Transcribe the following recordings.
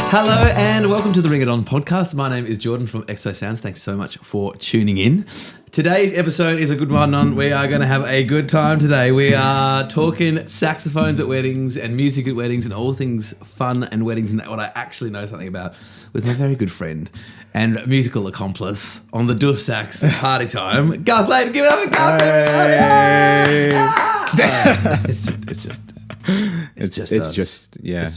Hello and welcome to the Ring It On podcast. My name is Jordan from Exo Sounds. Thanks so much for tuning in. Today's episode is a good one. We are going to have a good time today. We are talking saxophones at weddings and music at weddings and all things fun and weddings and what I actually know something about with my very good friend and musical accomplice on the Doof Sax party time, Gus Leighton. Give it up for Gus. Hey. It's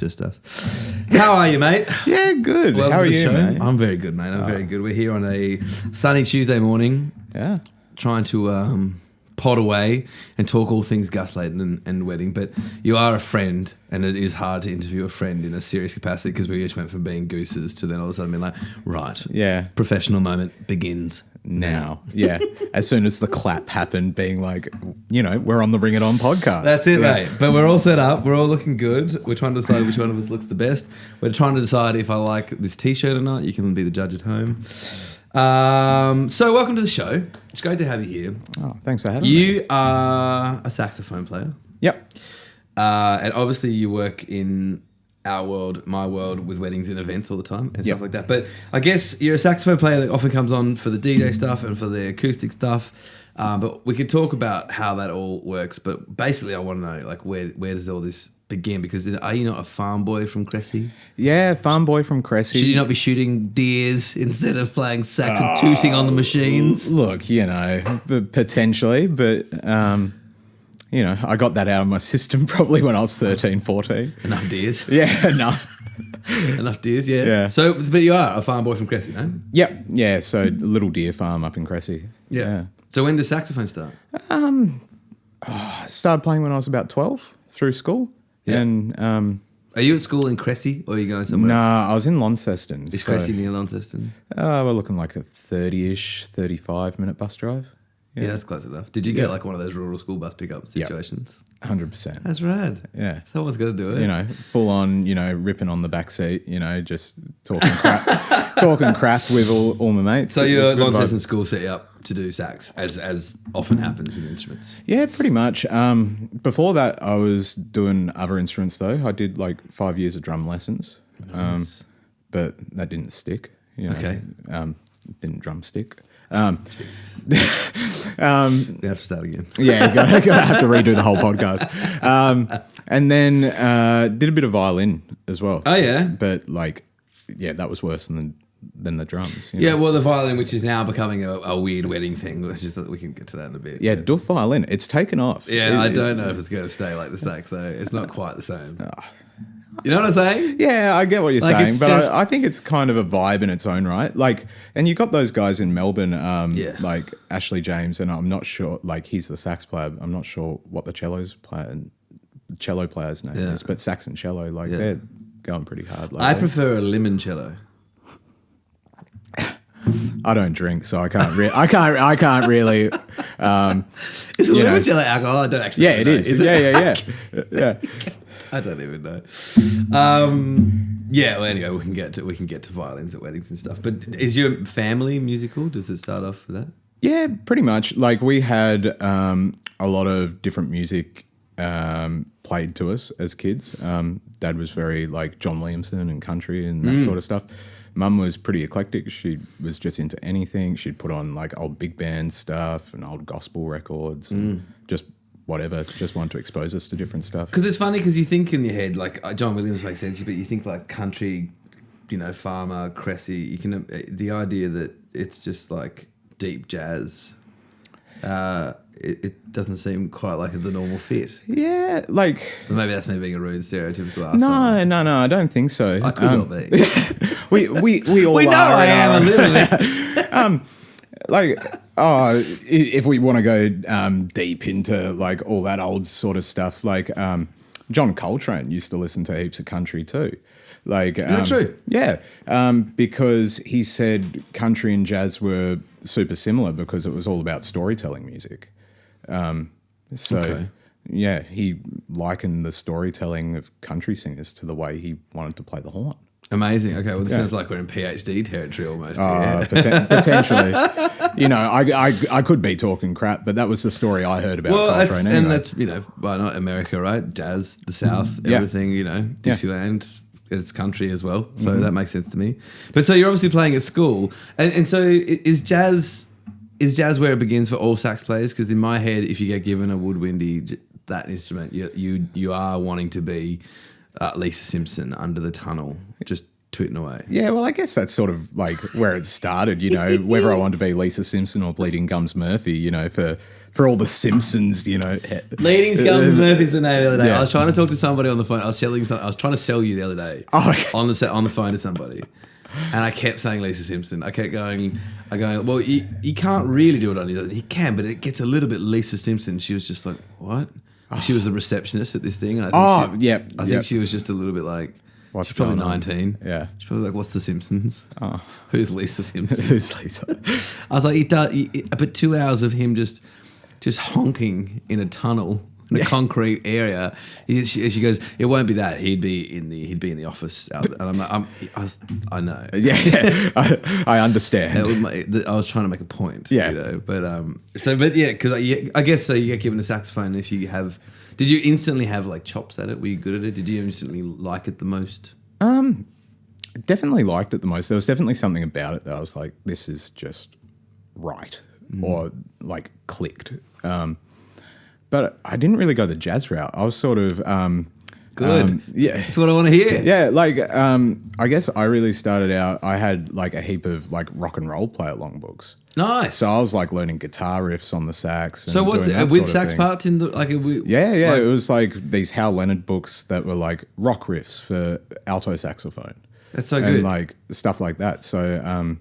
just us. How are you, mate? Yeah, good. Welcome How are to the you, show. mate? I'm very good, mate. I'm very good. We're here on a sunny Tuesday morning. Yeah. Trying to pod away and talk all things Gus Leighton and wedding. But you are a friend, and it is hard to interview a friend in a serious capacity because we just went from being gooses to then all of a sudden being like, right, Yeah. professional moment begins Now. Yeah. As soon as the clap happened, being like, you know, we're on the Ring It On podcast. That's it, mate. But we're all set up. We're all looking good. We're trying to decide which one of us looks the best. We're trying to decide if I like this T-shirt or not. You can be the judge at home. So welcome to the show. It's great to have you here. Oh, thanks for having me. You are a saxophone player. Yep. And obviously you work in our world, my world, with weddings and events all the time and stuff like that. But I guess you're a saxophone player that often comes on for the DJ stuff and for the acoustic stuff. But we could talk about how that all works. But basically I want to know, like, where does all this begin? Because are you not a farm boy from Cressy? Yeah, farm boy from Cressy. Should you not be shooting deers instead of playing sax and tooting on the machines? Look, you know, potentially, but, you know, I got that out of my system probably when I was 13, 14. Enough deers. Yeah, enough. Enough deers, yeah. Yeah. So, but you are a farm boy from Cressy, no? Yep. Yeah, so little deer farm up in Cressy. Yeah. So when does saxophone start? I started playing when I was about 12 through school. Yeah. And Are you at school in Cressy or are you going somewhere no, else? I was in Launceston. Is Cressy near Launceston? We're looking like a 30-ish, 35-minute bus drive. Yeah, that's close enough. Did you get like one of those rural school bus pickup situations? 100%. That's rad. Yeah. Someone's got to do it. You know, full on, you know, ripping on the back seat, you know, just talking crap, talking crap with all my mates. So It your was a good Launceston vibe. school set you up to do sax, as often happens with instruments. Yeah, pretty much. Before that, I was doing other instruments though. I did like 5 years of drum lessons, Nice. but that didn't stick. You know, Okay. Didn't drum stick. We have to start again. Yeah, gotta have to redo the whole podcast. And then did a bit of violin as well. Oh, yeah? But like, yeah, that was worse than the drums. You Yeah, know? well, the violin, which is now becoming a weird wedding thing, which is that we can get to that in a bit. Yeah, Doof violin. It's taken off. Yeah, I don't know if it's going to stay like the sax, though. It's not quite the same. You know what I'm saying? Yeah, I get what you're Like, saying, it's but just- I think it's kind of a vibe in its own right. Like, and you got those guys in Melbourne, like Ashley James, and I'm not sure, like, he's the sax player. I'm not sure what the cello player's name is, but sax and cello, like, they're going pretty hard. I prefer a limoncello. I don't drink, so I can't. I can't really. Is a you know. limoncello alcohol? I don't actually. Yeah, know. it is. Yeah. I don't even know. Yeah. Well, anyway, we can get to violins at weddings and stuff. But is your family musical? Does it start off with that? Yeah, pretty much. Like we had a lot of different music played to us as kids. Dad was very like John Williamson and country and that sort of stuff. Mum was pretty eclectic. She was just into anything. She'd put on like old big band stuff and old gospel records, and just whatever. Just wanted to expose us to different stuff. Because it's funny because you think in your head like John Williams makes sense, but you think like country, you know, farmer, Cressy. You can the idea that it's just like deep jazz. It doesn't seem quite like the normal fit. Yeah, like But maybe that's me being a rude, stereotypical arsehole. no, I don't think so. I could well be. We all We know are I in am our- a little bit. Like, if we want to go deep into like all that old sort of stuff, like John Coltrane used to listen to heaps of country too. Like, Is that true? Yeah, because he said country and jazz were super similar because it was all about storytelling music. Okay. Yeah, he likened the storytelling of country singers to the way he wanted to play the horn. Amazing. Okay, well, this sounds like we're in PhD territory almost. Potentially. I could be talking crap, but that was the story I heard about Coltrane anyway. And that's, why not America, right? Jazz, the South, everything, Dixieland, it's country as well. So that makes sense to me. But so you're obviously playing at school. And so is jazz where it begins for all sax players? Because in my head, if you get given a woodwindy, that instrument, you are wanting to be Lisa Simpson under the tunnel, just tooting away. Yeah, well, I guess that's sort of like where it started, whether I want to be Lisa Simpson or Bleeding Gums Murphy, for all the Simpsons, Bleeding Gums Murphy's the name the other day. Yeah. I was trying to talk to somebody on the phone. I was trying to sell you the other day on the phone to somebody. And I kept saying Lisa Simpson. I kept going, well, you can't really do it on your own. He can, but it gets a little bit Lisa Simpson. She was just like, what? She was the receptionist at this thing. And I think she was just a little bit like, she's probably 19. Yeah. She's probably like, what's the Simpsons? Oh. Who's Lisa Simpson? Who's Lisa? I was like, but 2 hours of him just honking in a tunnel in a concrete area. She goes, it won't be that. He'd be in the office. And I'm like, I know. Yeah. I understand. I was trying to make a point. Yeah. Because I guess so. You get given a saxophone if you have. Did you instantly have like chops at it? Were you good at it? Did you instantly like it the most? Definitely liked it the most. There was definitely something about it that I was like, this is just right, or like clicked. But I didn't really go the jazz route. I was sort of good. That's what I want to hear. Yeah, like I guess I really started out. I had like a heap of like rock and roll play along books. Nice. So I was like learning guitar riffs on the sax. And so what with sax parts in the like? It was like these Hal Leonard books that were like rock riffs for alto saxophone. That's so good. And like stuff like that. So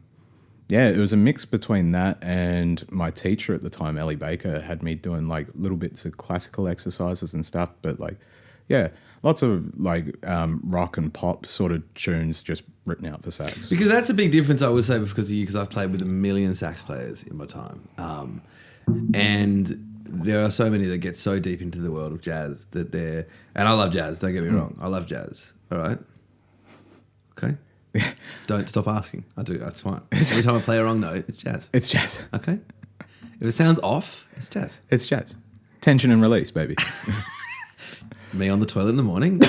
it was a mix between that and my teacher at the time, Ellie Baker, had me doing like little bits of classical exercises and stuff. But like, lots of like rock and pop sort of tunes just written out for sax. Because that's a big difference, I would say, because of you, because I've played with a million sax players in my time. And there are so many that get so deep into the world of jazz that and I love jazz, don't get me wrong. I love jazz, all right? Okay? Don't stop asking. I do. That's fine. Every time I play a wrong note, it's jazz. It's jazz. Okay. If it sounds off, it's jazz. It's jazz. Tension and release, baby. Me on the toilet in the morning.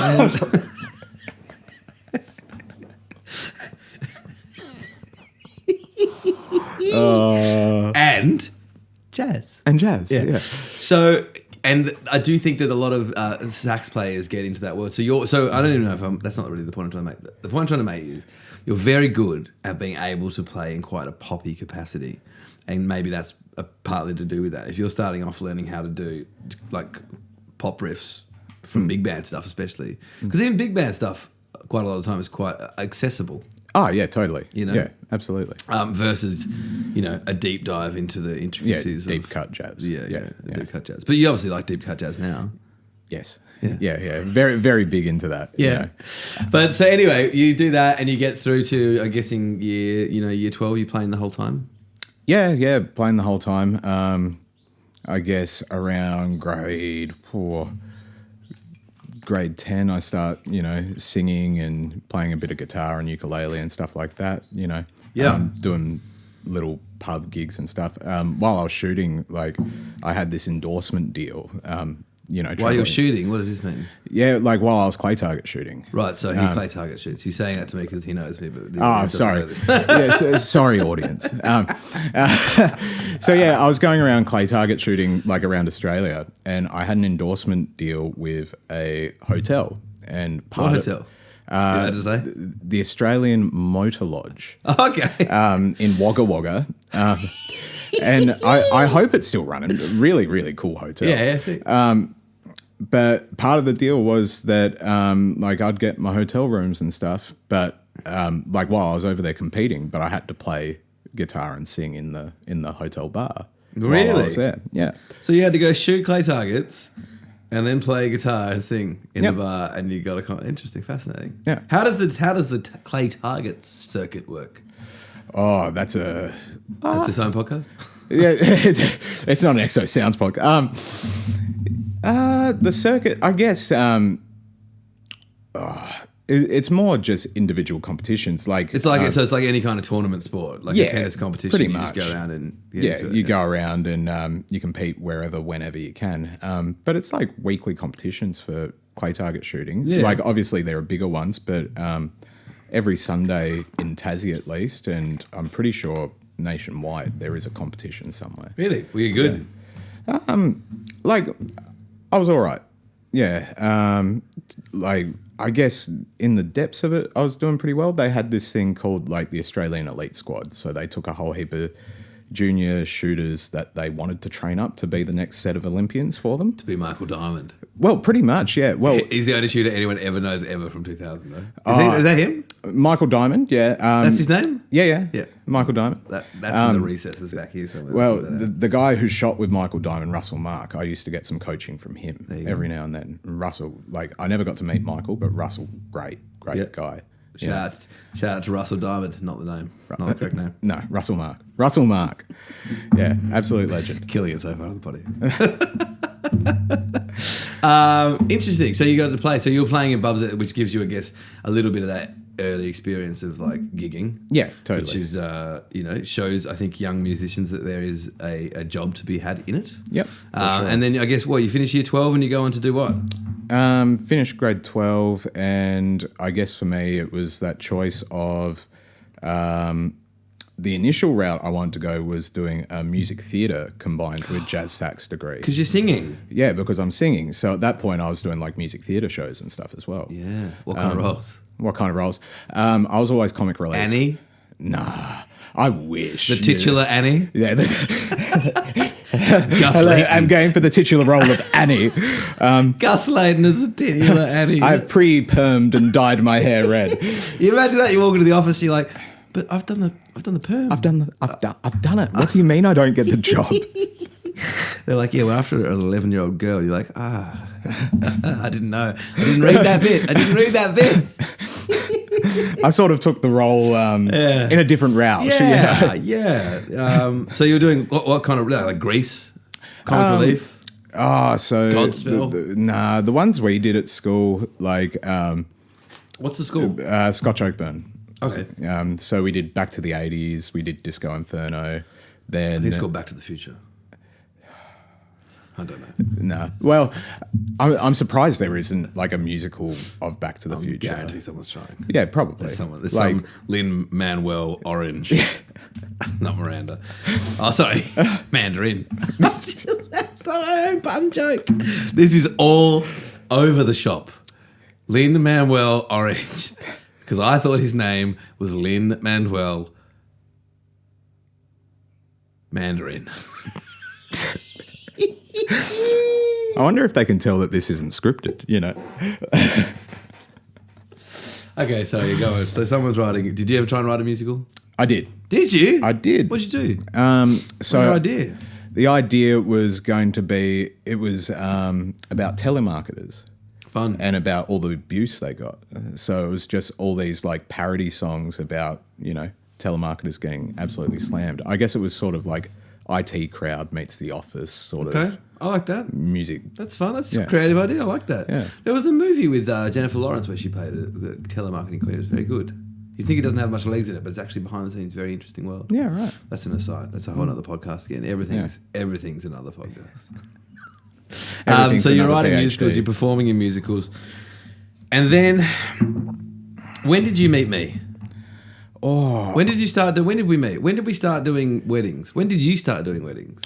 And jazz. And jazz. Yeah. So. And I do think that a lot of sax players get into that world. So I don't even know if that's not really the point I'm trying to make. The point I'm trying to make is you're very good at being able to play in quite a poppy capacity, and maybe that's partly to do with that. If you're starting off learning how to do like pop riffs from big band stuff, especially because even big band stuff, quite a lot of the time is quite accessible. Oh yeah, totally. Yeah, absolutely. Versus, a deep dive into the intricacies. Yeah, deep cut jazz. Yeah, deep cut jazz. But you obviously like deep cut jazz now. Yes. Yeah. Very, very big into that. Yeah. But so anyway, you do that and you get through to, I'm guessing year 12. You playing the whole time? Yeah, playing the whole time. I guess around grade 10, I start, singing and playing a bit of guitar and ukulele and stuff like that, doing little pub gigs and stuff. While I was shooting, like I had this endorsement deal, While you're shooting, what does this mean? Yeah, like while I was clay target shooting. Right, so he clay target shoots. He's saying that to me because he knows me. But sorry. Sorry, audience. So I was going around clay target shooting like around Australia, and I had an endorsement deal with a hotel. And what hotel? You had to say? The Australian Motor Lodge. Okay. In Wagga Wagga. And I hope it's still running. Really, really cool hotel. Yeah, I see. But part of the deal was that like I'd get my hotel rooms and stuff, but like while I was over there competing, but I had to play guitar and sing in the hotel bar. Really? While I was there. Yeah. So you had to go shoot clay targets and then play guitar and sing in the bar, and you got interesting, fascinating. Yeah. How does the clay targets circuit work? Oh, that's its own podcast. Yeah, it's not an Exo Sounds podcast. The circuit, I guess. It's more just individual competitions. Like It's like so it's like any kind of tournament sport, like a Yeah, tennis competition. pretty You much. just go around and get yeah, into it, you go around and you compete wherever, whenever you can. But it's like weekly competitions for clay target shooting. Yeah. Like obviously there are bigger ones, but every Sunday in Tassie at least, and I'm pretty sure nationwide there is a competition somewhere. Really? Were you good? Like I was all right. Yeah. Like I guess in the depths of it, I was doing pretty well. They had this thing called like the Australian Elite Squad. So they took a whole heap of junior shooters that they wanted to train up to be the next set of Olympians for them. To be Michael Diamond. Well, pretty much, yeah. Well, He's the only shooter anyone ever knows ever from 2000, though. Is that him? Michael Diamond, yeah. That's his name? Yeah. Yeah. Michael Diamond. That's in the recesses back here somewhere. Well, the guy who shot with Michael Diamond, Russell Mark, I used to get some coaching from him every now and then. And Russell, like, I never got to meet Michael, but Russell, great guy. Shout out to Russell Diamond, not the name, not the correct name. No, Russell Mark. Russell Mark. Yeah, absolute legend. Killing it so far on the potty. Interesting. So you got to play. So you were playing in pubs, which gives you, I guess, a little bit of that early experience of like gigging. Yeah, totally. Which is, shows, I think, young musicians that there is a job to be had in it. Yep. For sure. And then I guess, you finish year 12 and you go on to do what? Finished grade 12, and I guess for me it was that choice of the initial route I wanted to go was doing a music theatre combined with jazz sax degree. Because you're singing. Yeah, because I'm singing. So at that point I was doing like music theatre shows and stuff as well. Yeah. What kind of roles? What kind of roles? I was always comic relief. Annie? Nah, I wish. The titular Annie? Yeah. Gus Hello, Leighton. I'm going for the titular role of Annie. Gus Leighton is the titular Annie. I've pre-permed and dyed my hair red. You imagine that? You walk into the office, you're like, but I've done the perm. I've done it. What do you mean I don't get the job? They're like, yeah, well, after an 11-year-old girl, you're like, I didn't know. I didn't read that bit. I sort of took the role in a different route. Yeah. So you're doing what kind of, like Grease? Comic relief? So Godspell? the ones we did at school, like What's the school? Scotch Oakburn. Okay. So we did Back to the 80s, we did Disco Inferno. Then It's called Back to the Future. I don't know. No. Well, I'm surprised there isn't like a musical of Back to the Future. I guarantee someone's trying. Yeah, probably. There's some Lin-Manuel Orange. Not Miranda. Oh, sorry. Mandarin. That's my own pun joke. This is all over the shop. Lin-Manuel Orange. Because I thought his name was Lin-Manuel Mandarin. I wonder if they can tell that this isn't scripted, you know. Okay, so you're going. So someone's writing. Did you ever try and write a musical? I did. Did you? I did. What'd you do? So What's your idea? The idea was going to be, it was about telemarketers. Fun. And about all the abuse they got. So it was just all these like parody songs about, telemarketers getting absolutely slammed. I guess it was sort of like IT Crowd meets The Office sort of I like that. music. That's fun. That's a creative idea. I like that. Yeah. There was a movie with Jennifer Lawrence where she played the telemarketing queen. It was very good. You think it doesn't have much legs in it, but it's actually behind the scenes very interesting world. Yeah, right. That's an aside. That's a whole other podcast again. Everything's another podcast. So you're writing musicals, you're performing in musicals. And then when did you meet me? When did we meet? When did we start doing weddings? When did you start doing weddings?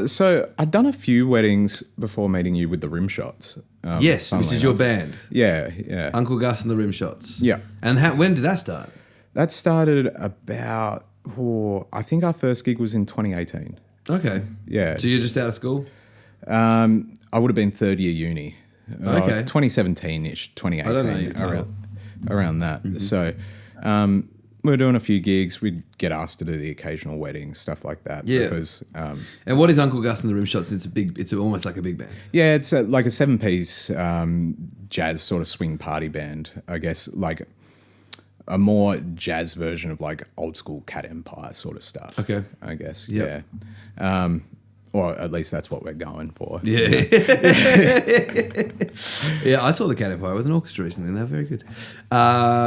So I'd done a few weddings before meeting you with the Rim Shots. Yes, which is your band. Yeah. Uncle Gus and the Rim Shots. Yeah. And when did that start? That started about, I think our first gig was in 2018. Okay. Yeah. So you're just out of school? I would have been third year uni. Okay. 2017-ish, 2018. I don't know your title. Around that. Mm-hmm. So we were doing a few gigs. We'd get asked to do the occasional weddings, stuff like that. Yeah. Because, and what is Uncle Gus and the Rim Shots? It's almost like a big band. Yeah, it's like a 7-piece jazz sort of swing party band, I guess, like a more jazz version of like old school Cat Empire sort of stuff. Okay. I guess, Yep. yeah. or at least that's what we're going for. Yeah. Yeah, I saw the Cat Empire with an orchestra recently, and they're very good.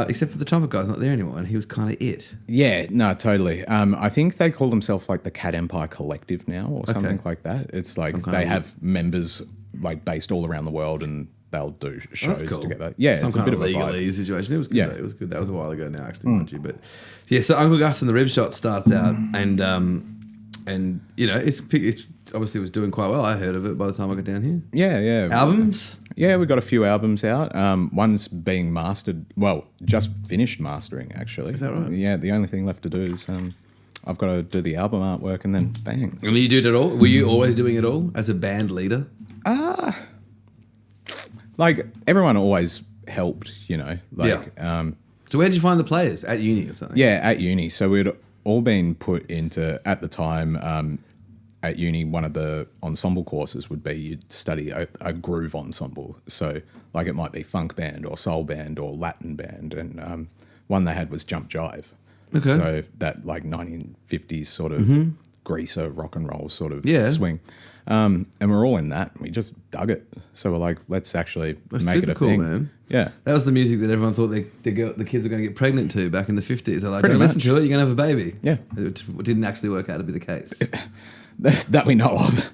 Except for the trumpet guy's not there anymore, and he was kind of it. Yeah, no, totally. I think they call themselves like the Cat Empire Collective now or something like that. It's like they have members like based all around the world, and they'll do shows together. Yeah, some it's kind a bit of of a vibe. legalese situation. It was good. Yeah. Though. It was good. That was a while ago now, actually, mind you. But yeah, so Uncle Gus and the Rib Shot starts out, and you know, it's obviously it was doing quite well. I heard of it by the time I got down here. Yeah. Albums? Yeah, we got a few albums out. One's being mastered. Well, just finished mastering, actually. Is that right? Yeah, the only thing left to do is I've got to do the album artwork and then bang. And you did it all? Were you always doing it all as a band leader? Like, everyone always helped, you know. Like, So where did you find the players? At uni or something? yeah, at uni. So we'd all been put into, at the time, at uni, one of the ensemble courses would be you'd study a groove ensemble. So, like, it might be funk band or soul band or Latin band. And one they had was Jump Jive. Okay. So that, like, 1950s sort of greaser rock and roll sort of swing. And we're all in that. We just dug it. So we're like, let's actually make it a cool, thing. Man. Yeah. That was the music that everyone thought the kids were going to get pregnant to back in the 50s. They're like, Pretty don't listen much. to it, you're going to have a baby. Yeah. It didn't actually work out to be the case. That we know of.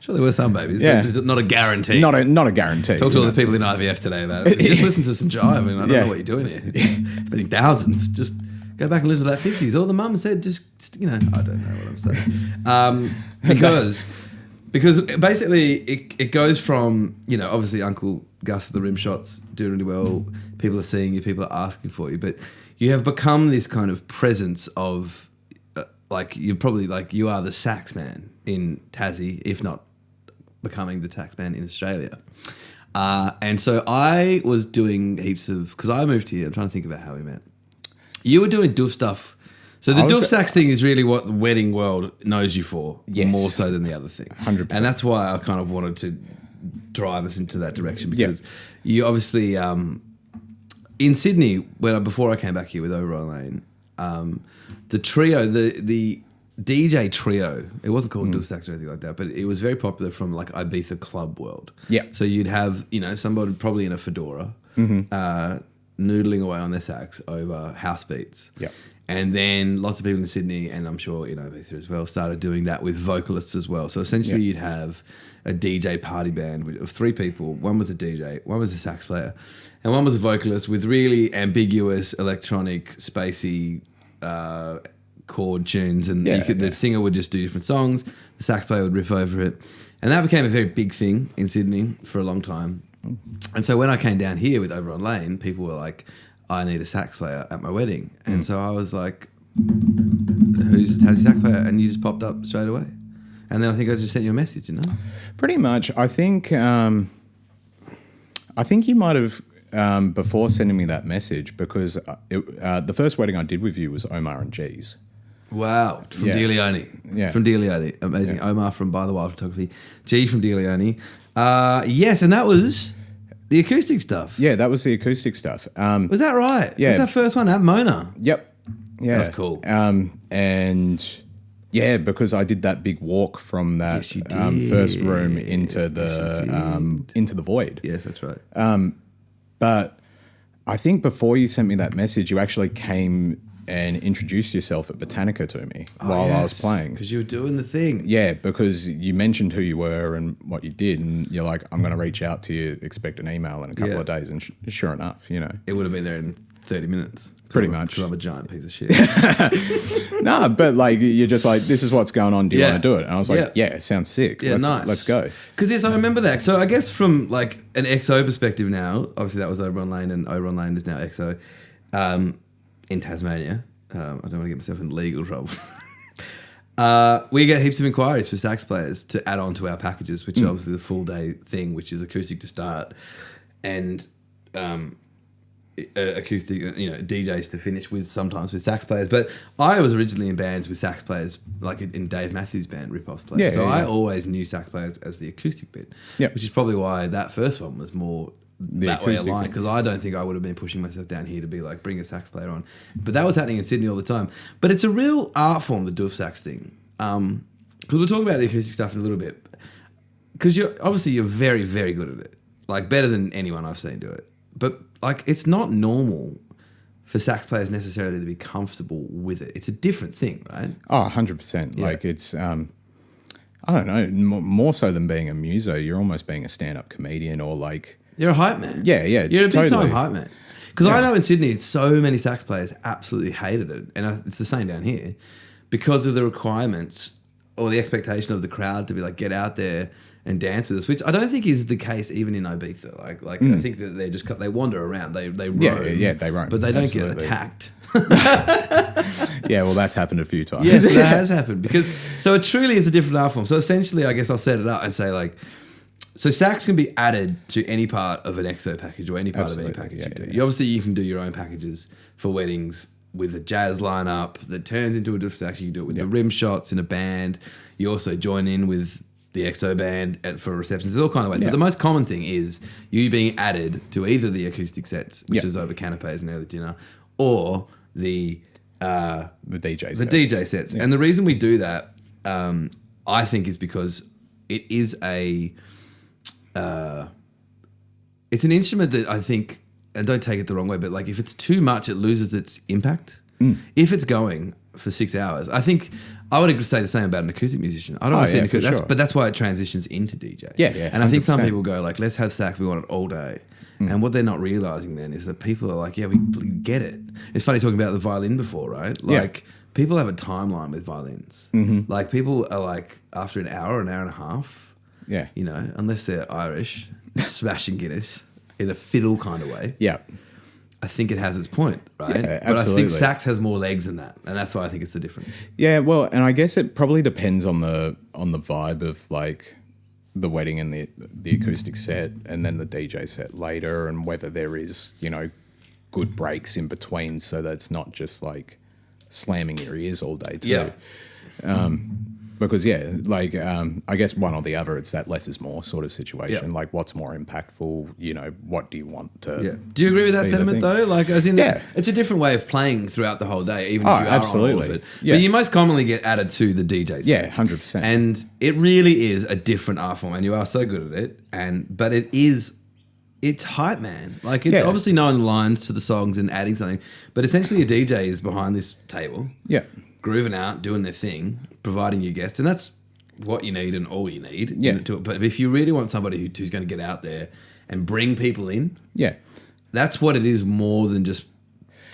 Sure, there were some babies, Yeah. but not a guarantee. Not a guarantee. Talk to all the people in IVF today about it. Just listen to some jive. I mean, I don't know what you're doing here. Spending thousands. Just go back and listen to that 50s. All the mum said, just, you know, I don't know what I'm saying. Because basically it goes from, you know, obviously Uncle Gus of the Rim Shots doing really well. People are seeing you. People are asking for you. But you have become this kind of presence of, like, you're probably like, you are the sax man in Tassie, if not becoming the sax man in Australia. And so I was doing heaps of, because I moved here, I'm trying to think about how we met. You were doing Doof stuff. So the Doof Sax thing is really what the wedding world knows you for, more so than the other thing. 100%. And that's why I kind of wanted to drive us into that direction, because you obviously, in Sydney, before I came back here with Overall Lane, the trio, the DJ trio, it wasn't called Doof Sax or anything like that, but it was very popular from like Ibiza club world. Yeah. So you'd have, you know, somebody probably in a fedora, noodling away on their sax over house beats. Yeah. And then lots of people in Sydney, and I'm sure in Ibiza as well, started doing that with vocalists as well. So essentially you'd have a DJ party band of three people. One was a DJ, one was a sax player, and one was a vocalist with really ambiguous electronic, spacey chord tunes. And the singer would just do different songs. The sax player would riff over it. And that became a very big thing in Sydney for a long time. And so when I came down here with Over on Lane, people were like, I need a sax player at my wedding. And so I was like, who's the sax player? And you just popped up straight away. And then I think I just sent you a message, you know? Pretty much. I think you might have, before sending me that message, because the first wedding I did with you was Omar and G's. Wow. From DeLeone. Yeah. From DeLeone. Amazing. Yeah. Omar from By the Wild Photography. G from DeLeone. Yes, and that was the acoustic stuff. Yeah, that was the acoustic stuff. Was that right? Yeah. Was that first one at Mona? Yep. Yeah. That's cool. And yeah, because I did that big walk from that first room into the void. Yes, that's right. But I think before you sent me that message, you actually came and introduced yourself at Botanica to me while I was playing. Because you were doing the thing. Yeah, because you mentioned who you were and what you did, and you're like, I'm going to reach out to you, expect an email in a couple of days, and sure enough, you know. It would have been there in 30 minutes. Pretty much. Because I'm a giant piece of shit. No, but like, you're just like, this is what's going on, do you want to do it? And I was like, yeah, it sounds sick. Yeah, Let's go. Because yes, I remember that. So I guess from like an XO perspective now, obviously that was Over on Lane, and Over on Lane is now XO. In Tasmania. I don't want to get myself in legal trouble. We get heaps of inquiries for sax players to add on to our packages, which is obviously the full day thing, which is acoustic to start and acoustic, you know, DJs to finish with, sometimes with sax players. But I was originally in bands with sax players, like in Dave Matthews' band, Rip-Off players. I always knew sax players as the acoustic bit, which is probably why that first one was more that way aligned, because I don't think I would have been pushing myself down here to be like, bring a sax player on. But that was happening in Sydney all the time. But it's a real art form, the Doof Sax thing. Because we'll talk about the acoustic stuff in a little bit. Because you're very, very good at it. Like, better than anyone I've seen do it. But, like, it's not normal for sax players necessarily to be comfortable with it. It's a different thing, right? Oh, 100%. Yeah. Like, it's, I don't know, more so than being a muso, you're almost being a stand-up comedian or, like... You're a hype man. Yeah, You're a totally. big-time hype man. Because I know in Sydney, so many sax players absolutely hated it. And it's the same down here. Because of the requirements or the expectation of the crowd to be like, get out there and dance with us, which I don't think is the case even in Ibiza. Like I think that they wander around, they roam. Yeah, they roam. But they don't get attacked. Yeah, well, that's happened a few times. Yes, that has happened. So it truly is a different art form. So essentially, I guess I'll set it up and say like, so sax can be added to any part of an EXO package or any part of any package you do. Yeah. Obviously, you can do your own packages for weddings with a jazz lineup that turns into a Doof Sax. You can do it with the rim shots in a band. You also join in with the EXO band for receptions. There's all kind of ways. Yeah. But the most common thing is you being added to either the acoustic sets, which is over canapes and early dinner, or the DJ sets. The DJ sets. Yeah. And the reason we do that, I think, is because it is it's an instrument that I think, and don't take it the wrong way, but like if it's too much, it loses its impact. If it's going for 6 hours, I think I would say the same about an acoustic musician. I don't want to say acoustic, sure. but that's why it transitions into DJ. Yeah. And 100%. I think some people go like, let's have sax, we want it all day. And what they're not realizing then is that people are like, yeah, we get it. It's funny talking about the violin before, right? Like people have a timeline with violins. Mm-hmm. Like people are like, after an hour and a half, you know, unless they're Irish, smashing Guinness in a fiddle kind of way. Yeah. I think it has its point, right? Yeah, but I think sax has more legs than that, and that's why I think it's the difference. Yeah, well, and I guess it probably depends on the vibe of like the wedding and the acoustic set, and then the DJ set later, and whether there is, you know, good breaks in between, so that it's not just like slamming your ears all day too. Yeah. Because, I guess one or the other, it's that less is more sort of situation. Yeah. Like, what's more impactful? You know, what do you want to... Yeah. Do you agree with that sentiment, though? Like, as in, it's a different way of playing throughout the whole day, even if you are absolutely. On all of it. Yeah. But you most commonly get added to the DJ set. Yeah, 100%. And it really is a different art form, and you are so good at it. But it's hype, man. Like, it's obviously knowing the lines to the songs and adding something, but essentially a DJ is behind this table. Yeah. Grooving out, doing their thing, providing you guests, and that's what you need and all you need. Yeah. But if you really want somebody who's going to get out there and bring people in, that's what it is more than just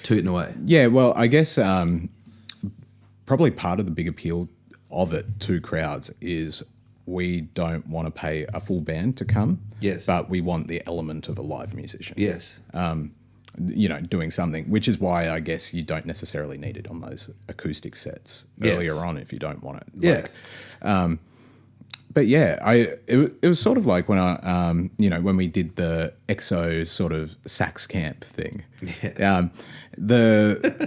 tooting away. Yeah, well, I guess probably part of the big appeal of it to crowds is we don't want to pay a full band to come. Yes. But we want the element of a live musician. Yes. You know, doing something, which is why I guess you don't necessarily need it on those acoustic sets earlier on if you don't want it. Yes. But yeah, it was sort of like when when we did the EXO sort of sax camp thing. Yeah.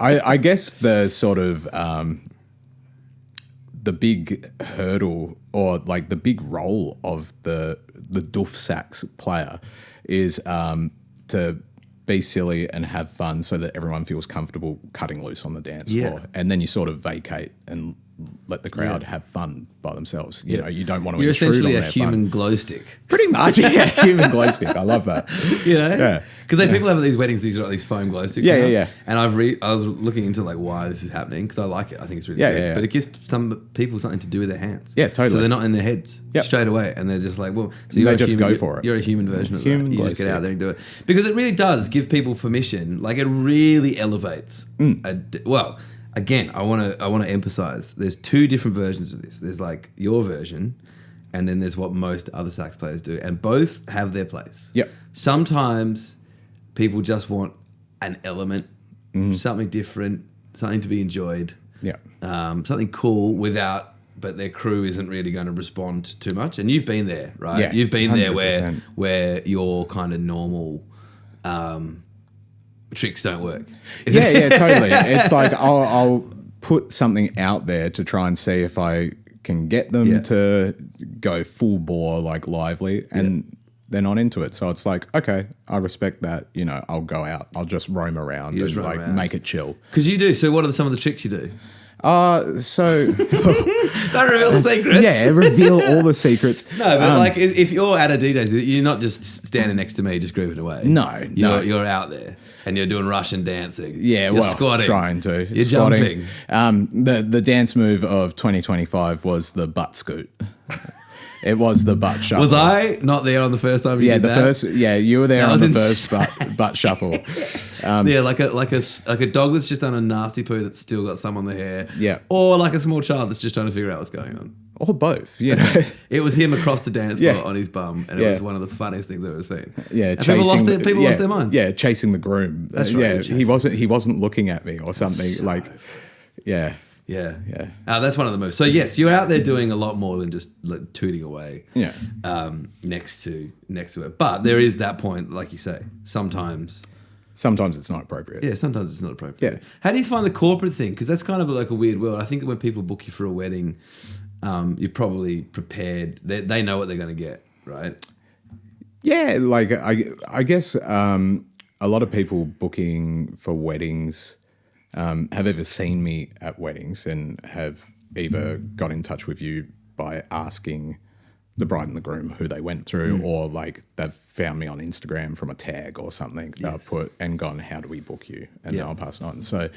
I guess the sort of the big hurdle or like the big role of the Doof Sax player is to be silly and have fun so that everyone feels comfortable cutting loose on the dance floor. And then you sort of vacate and let the crowd have fun by themselves. You know, you don't want to You're intrude essentially on a their human fun. glow stick. Pretty much, human glow stick. I love that. You know? Because people have at these weddings, these foam glow sticks. Yeah. And I was looking into like why this is happening because I like it. I think it's really good. But it gives some people something to do with their hands. Yeah, totally. So they're not in their heads straight away, and they're just like, well, so they just go for it. You're a human version of that. You just get out there and do it because it really does give people permission. Like it really elevates. Again, I want to emphasize. There's two different versions of this. There's like your version, and then there's what most other sax players do, and both have their place. Yep. Sometimes people just want an element, something different, something to be enjoyed. Yeah. Something cool but their crew isn't really going to respond too much. And you've been there, right? Yeah, you've been 100%. there where your kind of normal tricks don't work. Yeah, totally. It's like I'll put something out there to try and see if I can get them to go full bore, like lively, and they're not into it. So it's like, okay, I respect that. You know, I'll go out. I'll just roam around and make it chill. Because you do. So what are some of the tricks you do? So Don't reveal the secrets. yeah, reveal all the secrets. No, but like if you're at a DJ's, you're not just standing next to me just grooving away. No. You're out there and you're doing Russian dancing. Yeah, you're well, squatting. trying to. You're squatting. jumping. The dance move of 2025 was the butt scoot. It was the butt shuffle. Was I not there on the first time you did that? You were there That on was the first butt shuffle. Yeah, like a dog that's just done a nasty poo that's still got some on the hair. Yeah. Or like a small child that's just trying to figure out what's going on. Or both, you know. It was him across the dance floor Yeah. on his bum, and it was one of the funniest things I've ever seen. Yeah, and people lost their minds. Yeah, chasing the groom. That's right. Yeah, he wasn't looking at me or something. Yeah. Yeah. That's one of the moves. So yes, you're out there doing a lot more than just like, tooting away. Yeah. Next to it, but there is that point, like you say. Sometimes it's not appropriate. Yeah, sometimes it's not appropriate. Yeah. How do you find the corporate thing? Because that's kind of like a weird world. I think that when people book you for a wedding, you're probably prepared. They know what they're going to get, right? Yeah, like I guess a lot of people booking for weddings have ever seen me at weddings and have either got in touch with you by asking the bride and the groom who they went through, or like they've found me on Instagram from a tag or something they'll put and gone, how do we book you? And then I'll pass it on. So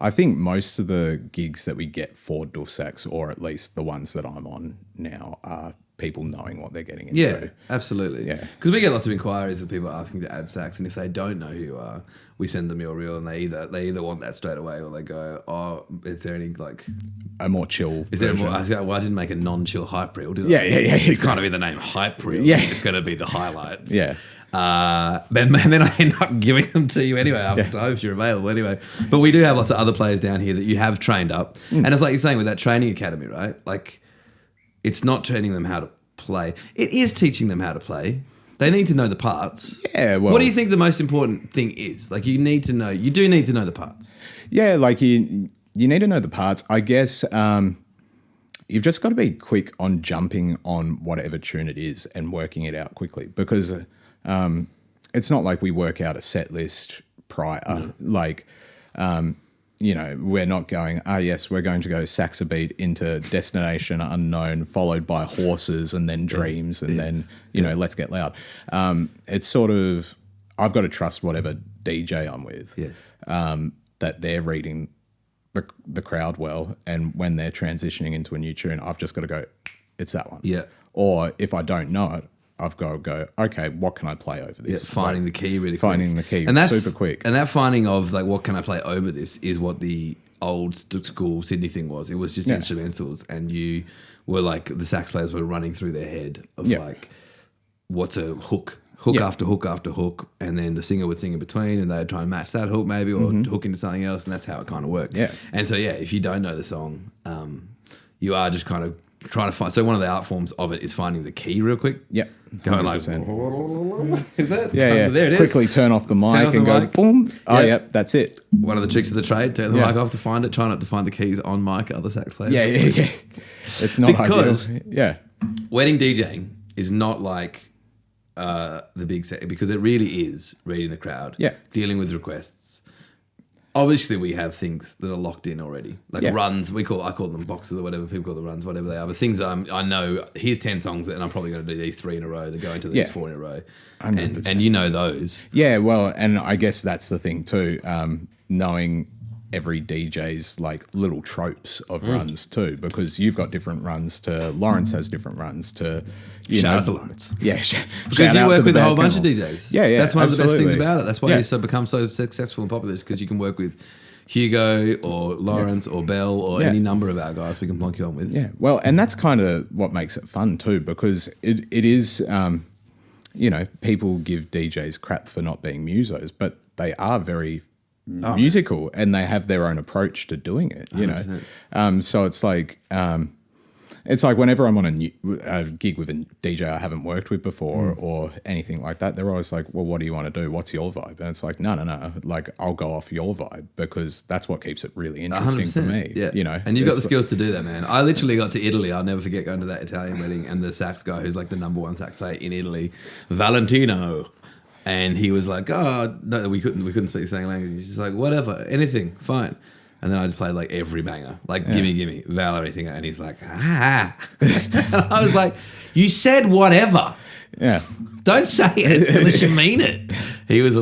I think most of the gigs that we get for Doof Sax, or at least the ones that I'm on now, are people knowing what they're getting into. Yeah, absolutely. Yeah. Because we get lots of inquiries of people asking to add sax, and if they don't know who you are, we send them your reel, and they either want that straight away, or they go, oh, is there any like a more chill is there a version. more, I go, well, I didn't make a non-chill hype reel, did I? Yeah. It's going to be the name hype reel. Yeah. It's going to be the highlights. Yeah. And then I end up giving them to you anyway after if you're available anyway. But we do have lots of other players down here that you have trained up. And it's like you're saying with that training academy, right? Like it's not training them how to play. It is teaching them how to play. They need to know the parts. Yeah, well, what do you think the most important thing is? Like you do need to know the parts. Yeah, like you need to know the parts. I guess you've just got to be quick on jumping on whatever tune it is and working it out quickly, because it's not like we work out a set list prior. No. Like, we're not going, yes, we're going to go saxa beat into Destination Unknown, followed by Horses and then Dreams and then, Let's Get Loud. It's sort of, I've got to trust whatever DJ I'm with, that they're reading the crowd well, and when they're transitioning into a new tune, I've just got to go, it's that one. Yeah. Or if I don't know it, I've got to go, okay, what can I play over this? Yeah, finding the key really quick. Finding the key and that's super quick. And that finding of like, what can I play over this is what the old school Sydney thing was. It was just instrumentals, and you were like, the sax players were running through their head of like, what's a hook after hook after hook, and then the singer would sing in between, and they'd try and match that hook maybe, or hook into something else, and that's how it kind of worked. Yeah. And so, if you don't know the song, you are just kind of trying to find. So one of the art forms of it is finding the key real quick. Yep. Going like, is that? Yeah. There it is. Quickly turn off the mic and go, boom. Oh, yep, that's it. One of the tricks of the trade, turn the mic off to find it. Try not to find the keys on mic, other sax players. Yeah. It's not because ideal. Yeah. Wedding DJing is not like the big set, because it really is reading the crowd, dealing with requests. Obviously, we have things that are locked in already, like runs. I call them boxes or whatever. People call them runs, whatever they are. But things I know. Here's 10 songs, and I'm probably going to do these 3 in a row. They're going to these 4 in a row, and you know those. Yeah, well, and I guess that's the thing too. Knowing every DJ's like little tropes of runs too, because you've got different runs to Lawrence has different runs to. Shout out to Lawrence. Yeah, because you work with a whole bunch of DJs. Yeah. That's one of the best absolutely. things about it. That's why you become so successful and popular, is because you can work with Hugo or Lawrence or Bell or any number of our guys we can plonk you on with. Yeah, well, and that's kind of what makes it fun too, because it is, people give DJs crap for not being musos, but they are very musical and they have their own approach to doing it, 100%. So it's like whenever I'm on a gig with a DJ I haven't worked with before or anything like that, they're always like, well, what do you want to do? What's your vibe? And it's like, no. Like, I'll go off your vibe, because that's what keeps it really interesting 100%. for me. Yeah. And you've got the skills to do that, man. I literally got to Italy. I'll never forget going to that Italian wedding, and the sax guy who's like the number 1 sax player in Italy, Valentino. And he was like, oh, no, we couldn't speak the same language. He's just like, whatever, anything, fine. And then I just played like every banger, like Gimme, Valerie thing. And he's like, ah. I was like, you said whatever. Yeah. Don't say it unless you mean it. He was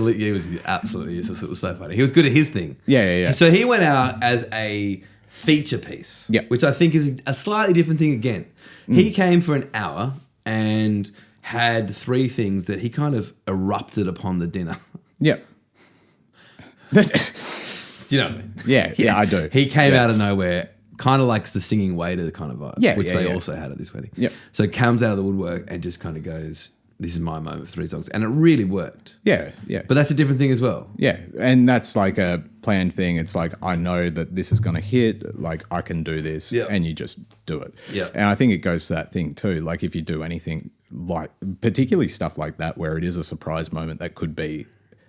absolutely useless. It was so funny. He was good at his thing. Yeah. So he went out as a feature piece, which I think is a slightly different thing again. He came for an hour and had 3 things that he kind of erupted upon the dinner. Yep. Do you know what I mean? Yeah, I do. He came out of nowhere, kind of like the singing waiter kind of vibe, which they also had at this wedding. Yep. So comes out of the woodwork and just kind of goes, this is my moment for 3 songs. And it really worked. Yeah. But that's a different thing as well. Yeah, and that's like a planned thing. It's like, I know that this is going to hit, like I can do this, and you just do it. Yeah. And I think it goes to that thing too, like if you do anything, like particularly stuff like that where it is a surprise moment that could be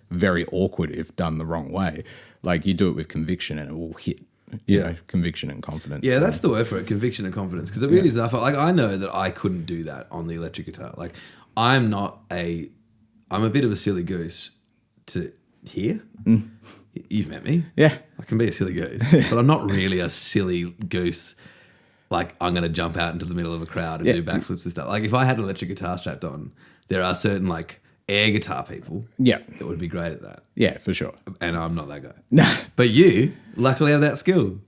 very awkward if done the wrong way, like you do it with conviction and it will hit. You know, conviction and confidence. Yeah, that's the word for it, conviction and confidence. Because it really is enough. Like I know that I couldn't do that on the electric guitar. Like I'm a bit of a silly goose to hear. You've met me. Yeah. I can be a silly goose, but I'm not really a silly goose. Like I'm going to jump out into the middle of a crowd and do backflips and stuff. Like if I had an electric guitar strapped on, there are certain like air guitar people that would be great at that. Yeah, for sure. And I'm not that guy. No. But you luckily have that skill.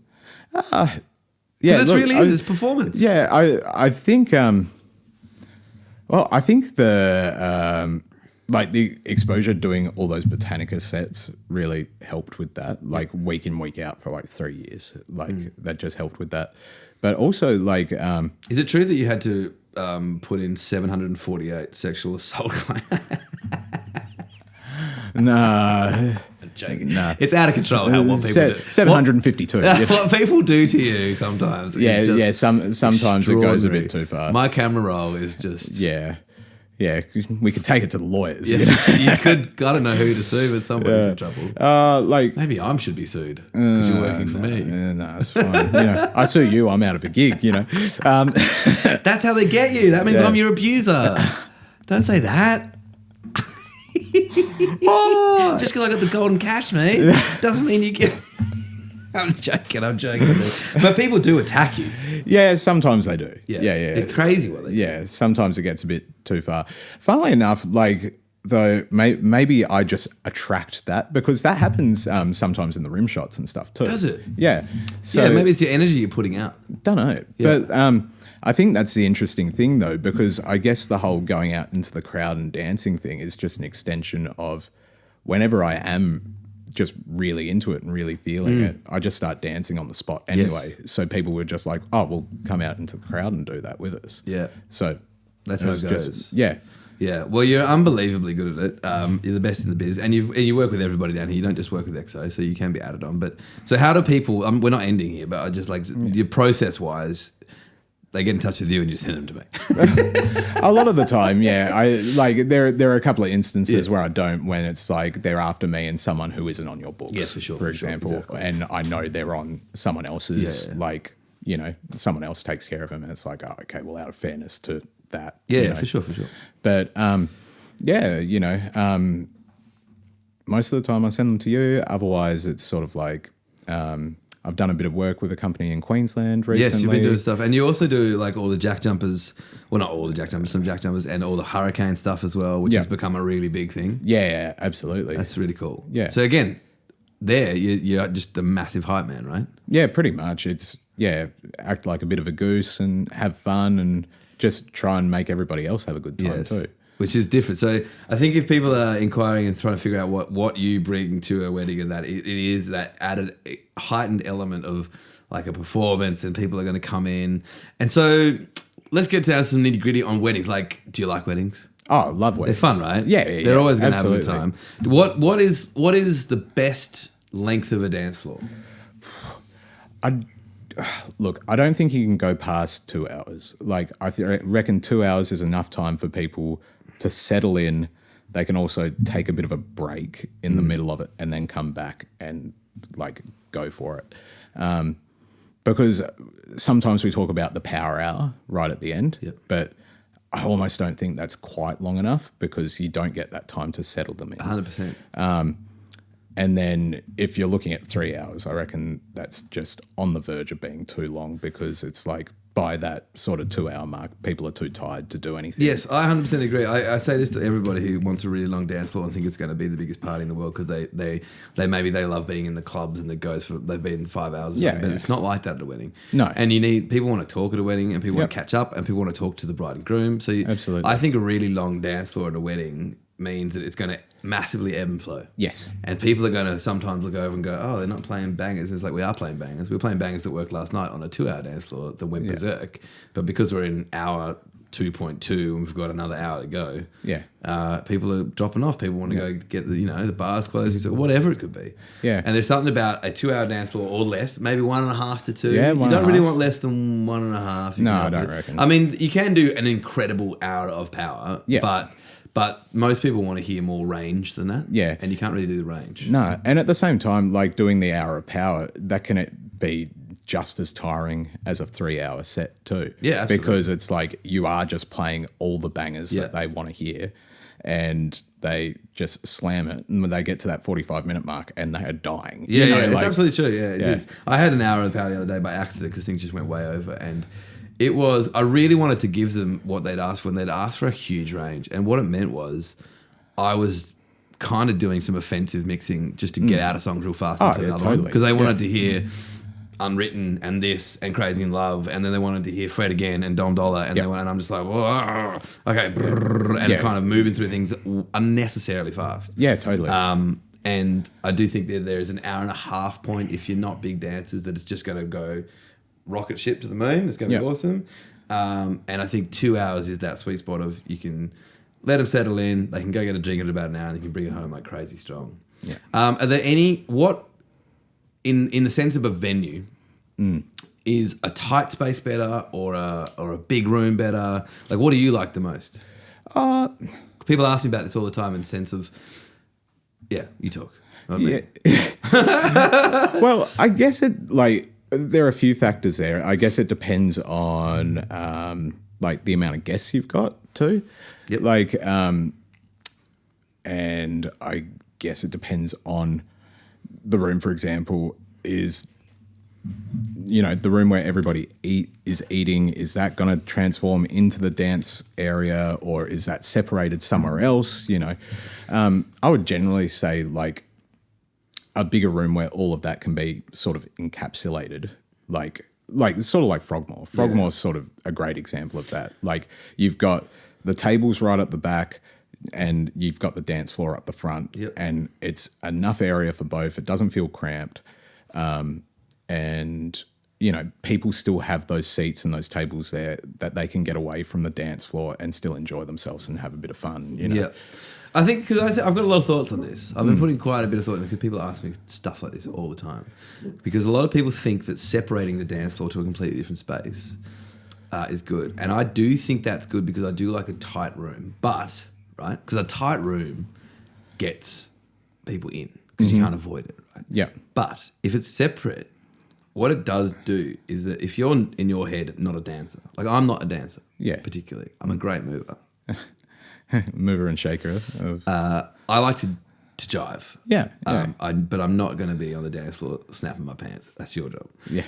Yeah, it's really is. It's performance. Yeah, I think. I think the like the exposure doing all those Botanica sets really helped with that. Like week in, week out for like 3 years. Like that just helped with that. But also like, is it true that you had to put in 748 sexual assault claims? Nah. I'm joking. Nah. It's out of control how what people do. 752. What people do to you sometimes. Sometimes it goes a bit too far. My camera roll is just... Yeah. We could take it to the lawyers. Yeah. You could... I don't know who to sue, but somebody's in trouble. Maybe I should be sued because you're working for me. No, it's fine. I sue you, I'm out of a gig, That's how they get you. That means I'm your abuser. Don't say that. Just because I got the golden cash, mate, doesn't mean you get... I'm joking. But people do attack you. Yeah, sometimes they do. Yeah. It's crazy what they do. Yeah, sometimes it gets a bit too far. Funnily enough, like, though, maybe I just attract that because that happens sometimes in the rim shots and stuff too. Does it? Yeah. So maybe it's the energy you're putting out. Don't know. Yeah. But I think that's the interesting thing though, because I guess the whole going out into the crowd and dancing thing is just an extension of whenever I am just really into it and really feeling it, I just start dancing on the spot anyway. Yes. So people were just like, oh, well, come out into the crowd and do that with us. Yeah. So that's how it goes. Yeah. Well, you're unbelievably good at it. You're the best in the biz, and you work with everybody down here. You don't just work with EXO, so you can be added on. But so how do people? We're not ending here, but I just like your process wise. They get in touch with you and you send them to me. A lot of the time, yeah. I like there are a couple of instances where I don't, when it's like they're after me and someone who isn't on your books. Yeah, for sure. For example, exactly. And I know they're on someone else's. Like someone else takes care of them, and it's like, oh, okay, well, out of fairness to that. Yeah, for sure. But most of the time I send them to you. Otherwise, it's sort of like. I've done a bit of work with a company in Queensland recently. Yes, you've been doing stuff. And you also do like all the jack jumpers, well, not all the jack jumpers, some jack jumpers, and all the hurricane stuff as well, which has become a really big thing. Yeah, absolutely. That's really cool. Yeah. So again, you're just the massive hype man, right? Yeah, pretty much. It's, act like a bit of a goose and have fun and just try and make everybody else have a good time too. Which is different. So I think if people are inquiring and trying to figure out what you bring to a wedding and that, it is that added heightened element of like a performance and people are going to come in. And so let's get down to some nitty gritty on weddings. Like, do you like weddings? Oh, I love weddings. They're fun, right? Yeah. They're always going to have a good time. What is the best length of a dance floor? Look, I don't think you can go past 2 hours. Like, I reckon 2 hours is enough time for people to settle in. They can also take a bit of a break in the middle of it and then come back and like go for it. Because sometimes we talk about the power hour right at the end, but I almost don't think that's quite long enough because you don't get that time to settle them in. 100%. And then if you're looking at 3 hours, I reckon that's just on the verge of being too long, because it's like by that sort of 2 hour mark, people are too tired to do anything. Yes, I 100% agree. I say this to everybody who wants a really long dance floor and think it's going to be the biggest party in the world, because they maybe they love being in the clubs and they've been 5 hours. But it's not like that at a wedding. No. And people want to talk at a wedding, and people want to catch up, and people want to talk to the bride and groom. So Absolutely. I think a really long dance floor at a wedding means that it's going to massively ebb and flow. Yes. And people are going to sometimes look over and go, oh, they're not playing bangers. And it's like, we are playing bangers. We were playing bangers that worked last night on a 2 hour dance floor that went berserk. But because we're in hour 2.2 and we've got another hour to go, people are dropping off. People want to go get the bars closing, so whatever it could be. Yeah. And there's something about a 2 hour dance floor or less, maybe 1.5 to 2. Yeah, you don't really want less than 1.5. No, I don't reckon. I mean, you can do an incredible hour of power, but most people want to hear more range than that. Yeah. And you can't really do the range. No. And at the same time, like doing the hour of power, that can be just as tiring as a 3 hour set too. Yeah, absolutely. Because it's like you are just playing all the bangers that they want to hear, and they just slam it. And when they get to that 45-minute mark and they are dying. It's absolutely true. Yeah, it is. I had an hour of power the other day by accident because things just went way over, and I really wanted to give them what they'd asked for, and they'd asked for a huge range. And what it meant was I was kind of doing some offensive mixing just to get out of songs real fast into another one. Because they wanted to hear Unwritten and this and Crazy in Love, and then they wanted to hear Fred Again and Dom Dollar, and and I'm just like, whoa, okay, and kind of moving through things unnecessarily fast. Yeah, totally. And I do think that there's an hour and a half point, if you're not big dancers, that it's just going to go rocket ship to the moon. It's going to be awesome. And I think 2 hours is that sweet spot of you can let them settle in, they can go get a drink in about an hour, and you can bring it home like crazy strong. Yeah. Are there any, in the sense of a venue, is a tight space better or a big room better? Like, what do you like the most? People ask me about this all the time in the sense of, you talk. Not me. Well, I guess there are a few factors there. I guess it depends on the amount of guests you've got too. Yep. And I guess it depends on the room. For example, is the room where everybody is eating, is that going to transform into the dance area, or is that separated somewhere else? I would generally say like a bigger room where all of that can be sort of encapsulated, like sort of like Frogmore. Frogmore is sort of a great example of that. Like you've got the tables right at the back, and you've got the dance floor up the front, and it's enough area for both. It doesn't feel cramped, and people still have those seats and those tables there that they can get away from the dance floor and still enjoy themselves and have a bit of fun. Yeah. I think because I've got a lot of thoughts on this. I've been putting quite a bit of thought in it because people ask me stuff like this all the time. Because a lot of people think that separating the dance floor to a completely different space is good. And I do think that's good because I do like a tight room. But, right, because a tight room gets people in because you can't avoid it, right? Yeah. But if it's separate, what it does do is that if you're in your head not a dancer, like I'm not a dancer particularly. I'm a great mover. Mover and shaker I like to jive. Yeah. But I'm not going to be on the dance floor snapping my pants. That's your job. Yeah.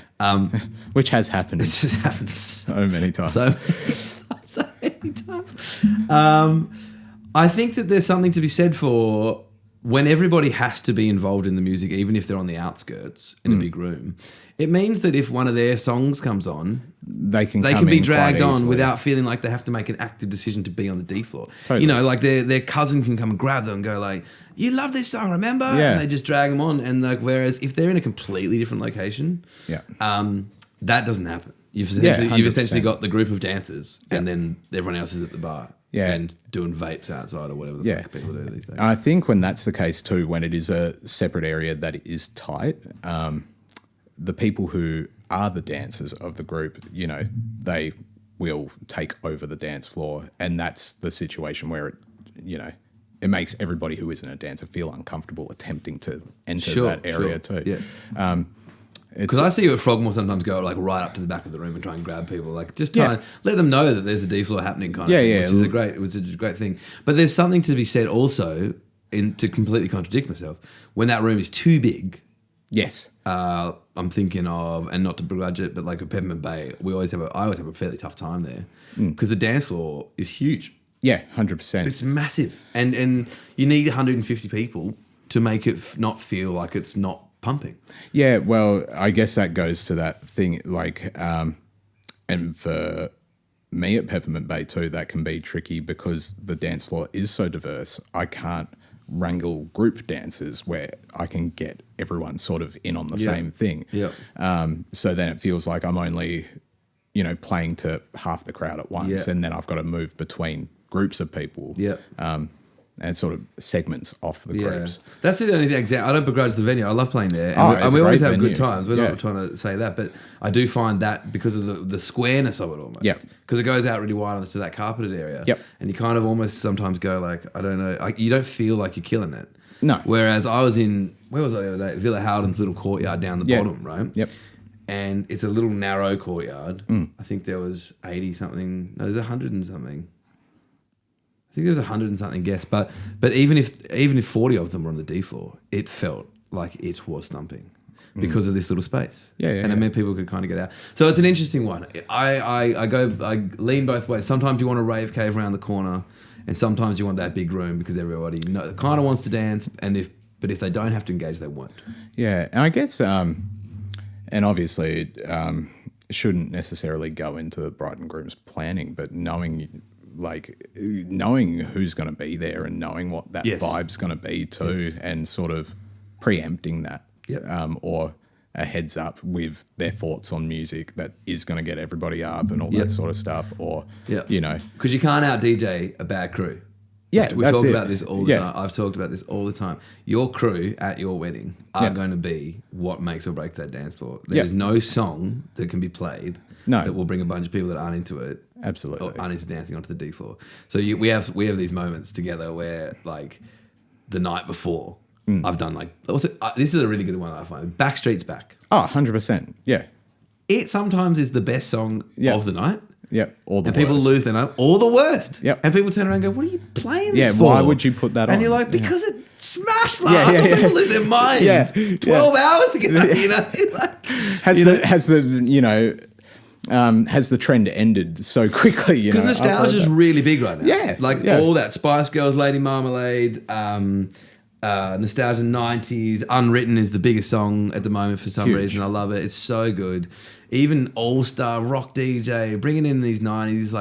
Which has happened. It just happens so many times. So many times. I think that there's something to be said for when everybody has to be involved in the music, even if they're on the outskirts in a big room. It means that if one of their songs comes on, they can be dragged on without feeling like they have to make an active decision to be on the D floor. Totally. Like their cousin can come and grab them and go like, "You love this song, remember?" Yeah. And they just drag them on. And whereas if they're in a completely different location, that doesn't happen. You've essentially got the group of dancers, and then everyone else is at the bar. Yeah. And doing vapes outside or whatever the fuck people do these days. I think when that's the case too, when it is a separate area that is tight, the people who are the dancers of the group, they will take over the dance floor. And that's the situation where it makes everybody who isn't a dancer feel uncomfortable attempting to enter that area too. Yeah. Because I see you at Frogmore sometimes go like right up to the back of the room and try and grab people, like just try and let them know that there's a D floor happening kind of thing, which is a great thing. But there's something to be said also to completely contradict myself, when that room is too big, Yes. I'm thinking of, and not to begrudge it, but like a Peppermint Bay, I always have a fairly tough time there because the dance floor is huge. Yeah, 100%. It's massive, and you need 150 people to make it not feel like it's not pumping. Yeah, well, I guess that goes to that thing, like, and for me at Peppermint Bay too, that can be tricky because the dance floor is so diverse. I can't wrangle group dances where I can get everyone sort of in on the same thing. Yeah. So then it feels like I'm only, playing to half the crowd at once, and then I've got to move between groups of people. Yeah. And sort of segments off the groups. That's the only thing. I don't begrudge the venue. I love playing there. It's we a always great have venue. good times. We're not trying to say that, but I do find that because of the squareness of it almost. Yeah. Because it goes out really wide to that carpeted area. Yep. And you kind of almost sometimes go like, I don't know, like you don't feel like you're killing it. No. Whereas I was in, where was I the other day? Villa Howden's little courtyard down the bottom, right? Yep. And it's a little narrow courtyard. I think there was 80 something. No, there's 100 and something. I think there's 100 and something guests, but even if 40 of them were on the D floor, it felt like it was thumping because of this little space. And it meant people could kind of get out. So it's an interesting one. I lean both ways. Sometimes you want a rave cave around the corner, and sometimes you want that big room because everybody kind of wants to dance, but if they don't have to engage, they won't. Yeah, and I guess, and obviously, shouldn't necessarily go into the bride and groom's planning, but knowing who's going to be there and knowing what that vibe's going to be too, and sort of preempting that, or a heads up with their thoughts on music that is going to get everybody up and all that sort of stuff, or because you can't out DJ a bad crew. Yeah, we talk about this all the time. I've talked about this all the time. Your crew at your wedding are going to be what makes or breaks that dance floor. There's no song that can be played that will bring a bunch of people that aren't into it. Absolutely. Or aren't into dancing onto the D floor. So we have these moments together where like the night before I've done like, this is a really good one I find. Backstreet's Back. Oh, 100%. Yeah. It sometimes is the best song of the night. Yep. Or the and worst. people lose their night, or the worst. Yep. And people turn around and go, what are you playing this for? Why would you put that on? And you're like, because it smashed last time. People lose their minds. 12 hours to get that, Has the trend ended so quickly? Because nostalgia is really big right now. Yeah. All that Spice Girls, Lady Marmalade, nostalgia 90s. Unwritten is the biggest song at the moment for some reason. I love it. It's so good. Even All Star Rock DJ, bringing in these 90s,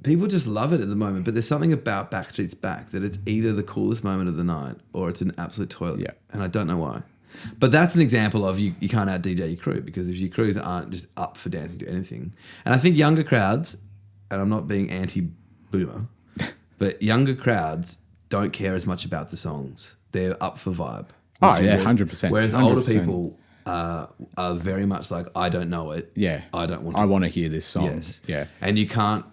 people just love it at the moment. But there's something about Backstreet's Back that it's either the coolest moment of the night or it's an absolute toilet. Yeah. And I don't know why. But that's an example of you can't out DJ your crew, because if your crews aren't just up for dancing to anything. And I think younger crowds, and I'm not being anti-boomer, but younger crowds don't care as much about the songs. They're up for vibe. Oh, yeah, 100%. Whereas older people are very much like, I don't know it. Yeah. I don't want to. I want to hear this song. Yes. Yeah. And you can't,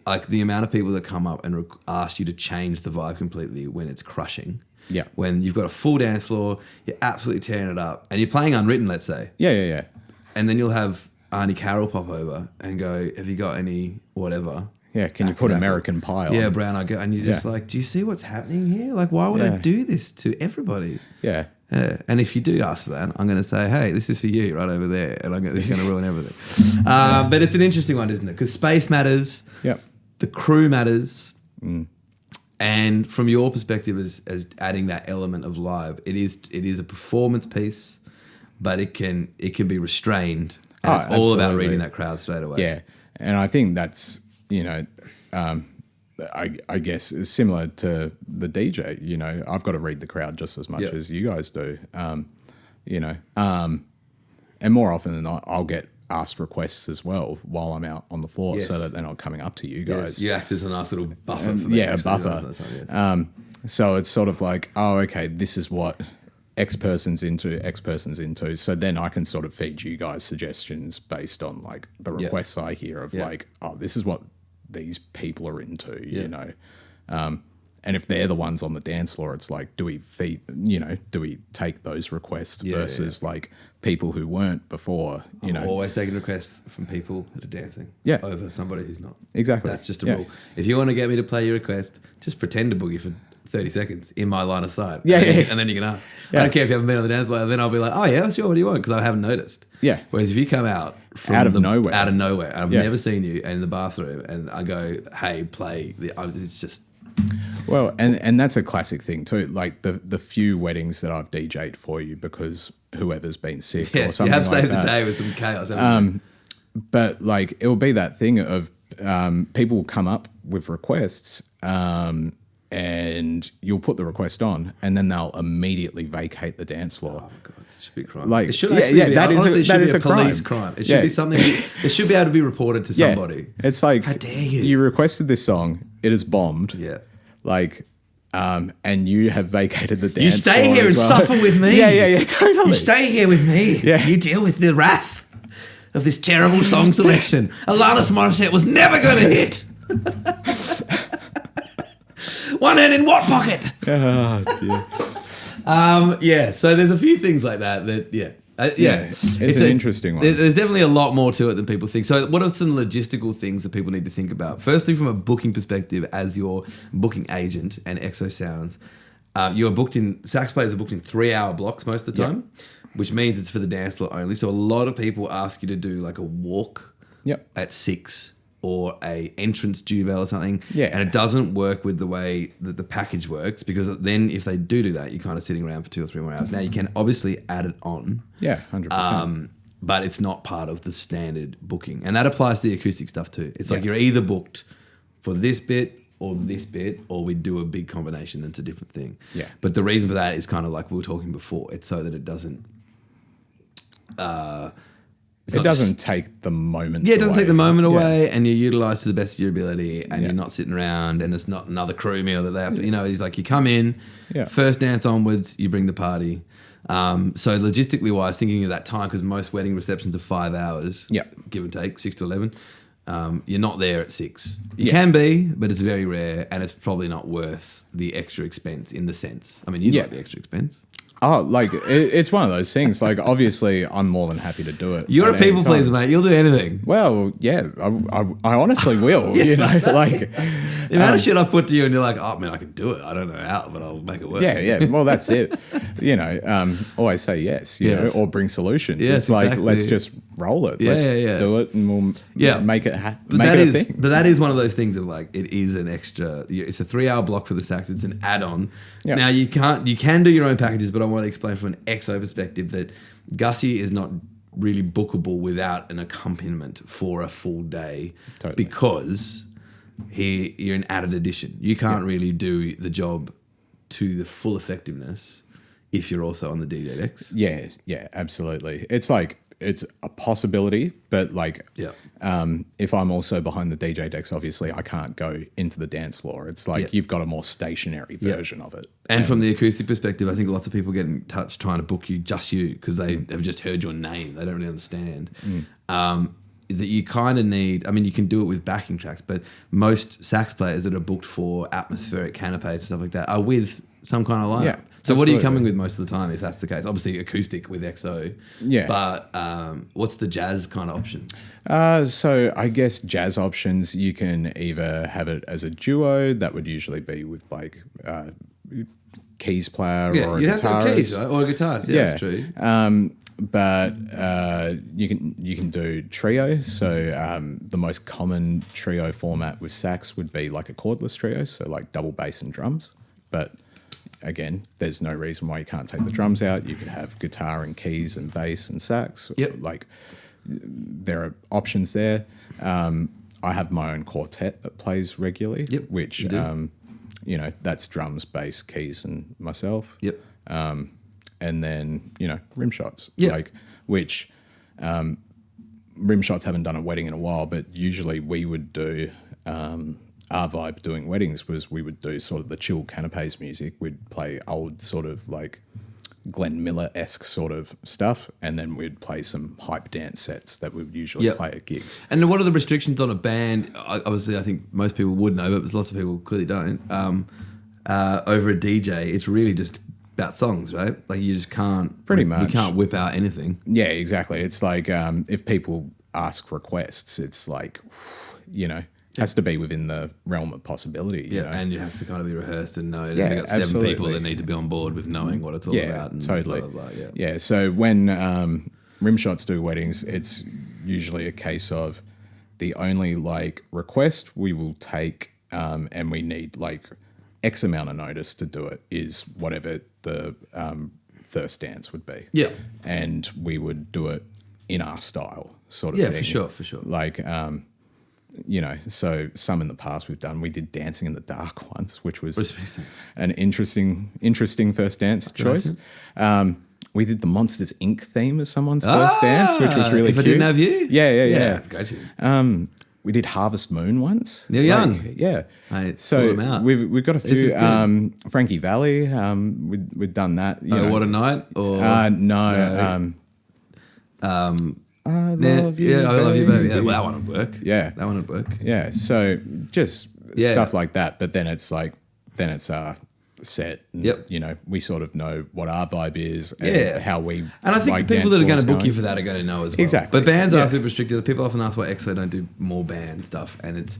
like the amount of people that come up and ask you to change the vibe completely when it's crushing. Yeah. When you've got a full dance floor, you're absolutely tearing it up, and you're playing Unwritten, let's say. Yeah. And then you'll have Arnie Carroll pop over and go, have you got any whatever? Yeah, can you put American Pie on? Yeah, Brown Eyed Girl. And you're just like, do you see what's happening here? Like, why would I do this to everybody? Yeah. And if you do ask for that, I'm going to say, hey, this is for you right over there. And this is going to ruin everything. But it's an interesting one, isn't it? Because space matters. Yep. The crew matters. And from your perspective as adding that element of live, it is a performance piece, but it can be restrained. And it's all about reading that crowd straight away. Yeah. And I think that's, I guess it's similar to the DJ. I've got to read the crowd just as much as you guys do. And more often than not, I'll get asked requests as well while I'm out on the floor, so that they're not coming up to you guys. Yes, you act as a nice little buffer. For them, a buffer. So it's sort of like, oh, okay, this is what X person's into. So then I can sort of feed you guys suggestions based on like the requests I hear of like, oh, this is what these people are into, And if they're the ones on the dance floor, it's like, do we take those requests versus like people who weren't before, I'm always taking requests from people that are dancing over somebody who's not. Exactly. That's just a rule. If you want to get me to play your request, just pretend to boogie for 30 seconds in my line of sight. And then you can ask. I don't care if you haven't been on the dance floor. Then I'll be like, oh yeah, sure, what do you want? Because I haven't noticed. Yeah. Whereas if you come out from out of nowhere, and I've never seen you in the bathroom, and I go, hey, play, it's just. Well, and that's a classic thing too. Like the few weddings that I've DJ'd for you because whoever's been sick or something you have saved like the that. day with some chaos. But like it'll be that thing of people will come up with requests and you'll put the request on and then they'll immediately vacate the dance floor. Oh God, it should be a crime. Like, it should actually be, that is a police crime. It should be something. It should be able to be reported to somebody. It's like, how dare you? You requested this song, it is bombed. Yeah. Like, and you have vacated the dance. You stay floor here and suffer with me. Yeah, totally. You stay here with me. Yeah. You deal with the wrath of this terrible song selection. Alanis Morissette was never going to hit. One hand in what pocket? Oh, dear. So there's a few things like that. It's an interesting one. There's definitely a lot more to it than people think. So what are some logistical things that people need to think about? Firstly, from a booking perspective, as your booking agent and Exo Sounds, sax players are booked in 3-hour blocks most of the time, which means it's for the dance floor only. So a lot of people ask you to do like a walk at 6 or a entrance doorbell or something. Yeah. And it doesn't work with the way that the package works, because then if they do that, you're kind of sitting around for 2 or 3 more hours. Now you can obviously add it on. Yeah, 100%. But it's not part of the standard booking. And that applies to the acoustic stuff too. It's like you're either booked for this bit, or we do a big combination that's a different thing. Yeah. But the reason for that is kind of like we were talking before. It's so that it doesn't... it doesn't take the moment. Yeah, it doesn't take the moment away, and you utilise to the best of your ability, and you're not sitting around, and it's not another crew meal that they have to. It's like you come in, first dance onwards, you bring the party. So logistically wise, thinking of that time, because most wedding receptions are 5 hours, give and take, 6 to 11. You're not there at 6. You can be, but it's very rare, and it's probably not worth the extra expense in the sense. I mean, you like the extra expense. Oh, like it's one of those things. Like, obviously, I'm more than happy to do it. You're a people pleaser, mate. You'll do anything. Well, yeah, I honestly will. Like the amount of shit I put to you, and you're like, oh man, I can do it. I don't know how, but I'll make it work. Yeah. Well, that's it. Always say yes. You know, or bring solutions. Yes, it's like exactly. let's just roll it. Let's do it, and we'll make it but make it a thing. But that is one of those things of like, it is an extra. It's a 3-hour block for the sax. It's an add-on. Yep. Now you can do your own packages, but I want to explain from an XO perspective that Gussie is not really bookable without an accompaniment for a full day, because you're an added addition. You can't really do the job to the full effectiveness if you're also on the DJ decks. Yeah, absolutely. It's like, it's a possibility, but like, if I'm also behind the DJ decks, obviously I can't go into the dance floor. It's like you've got a more stationary version of it. And from the acoustic perspective, I think lots of people get in touch trying to book you, because they have just heard your name. They don't really understand. That you kind of need, I mean, you can do it with backing tracks, but most sax players that are booked for atmospheric canapes and stuff like that are with some kind of lineup. Yeah. So Absolutely. what are you coming with most of the time, if that's the case? Obviously acoustic with XO. Yeah. But what's the jazz kind of options? So I guess jazz options, you can either have it as a duo. That would usually be with like keys player or a you'd guitarist. have to have keys, right? Or a guitarist. Yeah, that's true. But you can do trio. So the most common trio format with sax would be like a cordless trio, so like double bass and drums. But again, there's no reason why you can't take the drums out. You could have guitar and keys and bass and sax. Yep. Like, there are options there. I have my own quartet that plays regularly, which, that's drums, bass, keys, and myself. Yep. And then, rim shots. Yep. Which rim shots haven't done a wedding in a while, but usually we would do... our vibe doing weddings was we would do sort of the chill canapes music. We'd play old sort of like Glenn Miller-esque sort of stuff, and then we'd play some hype dance sets that we would usually play at gigs. And what are the restrictions on a band? Obviously, I think most people would know, but lots of people clearly don't. over a DJ, it's really just about songs, right? Like you just can't Pretty much. you can't whip out anything. Yeah, exactly. It's like if people ask requests, it's like, has to be within the realm of possibility. You know? And it has to kind of be rehearsed and know that Yeah, you've got 7 absolutely. people that need to be on board with knowing what it's all about. And totally. Blah, blah, blah, Yeah. So when Rimshots do weddings, it's usually a case of the only like request we will take, and we need like X amount of notice to do it is whatever the first dance would be. Yeah. And we would do it in our style, sort of thing. Yeah, for sure. Like, so some in the past we did Dancing in the Dark once, which was an interesting first dance choice. We did the Monsters Inc. theme as someone's first dance, which was really if cute. I didn't have you? Yeah. That's great. We did Harvest Moon once. Neil Young. Yeah. Mate, so pull 'em out. we've got a few. This is Frankie Valli, we've done that. What a Night? Or no. I love you, I love you, baby. Yeah, well, that one would work. Yeah. That one would work. Yeah, so just stuff like that. But then it's set. And, we sort of know what our vibe is and how we. And I think like the people that are going to book going. you for that are going to know as well. Exactly. But bands are super restricted. People often ask why EXO don't do more band stuff, and it's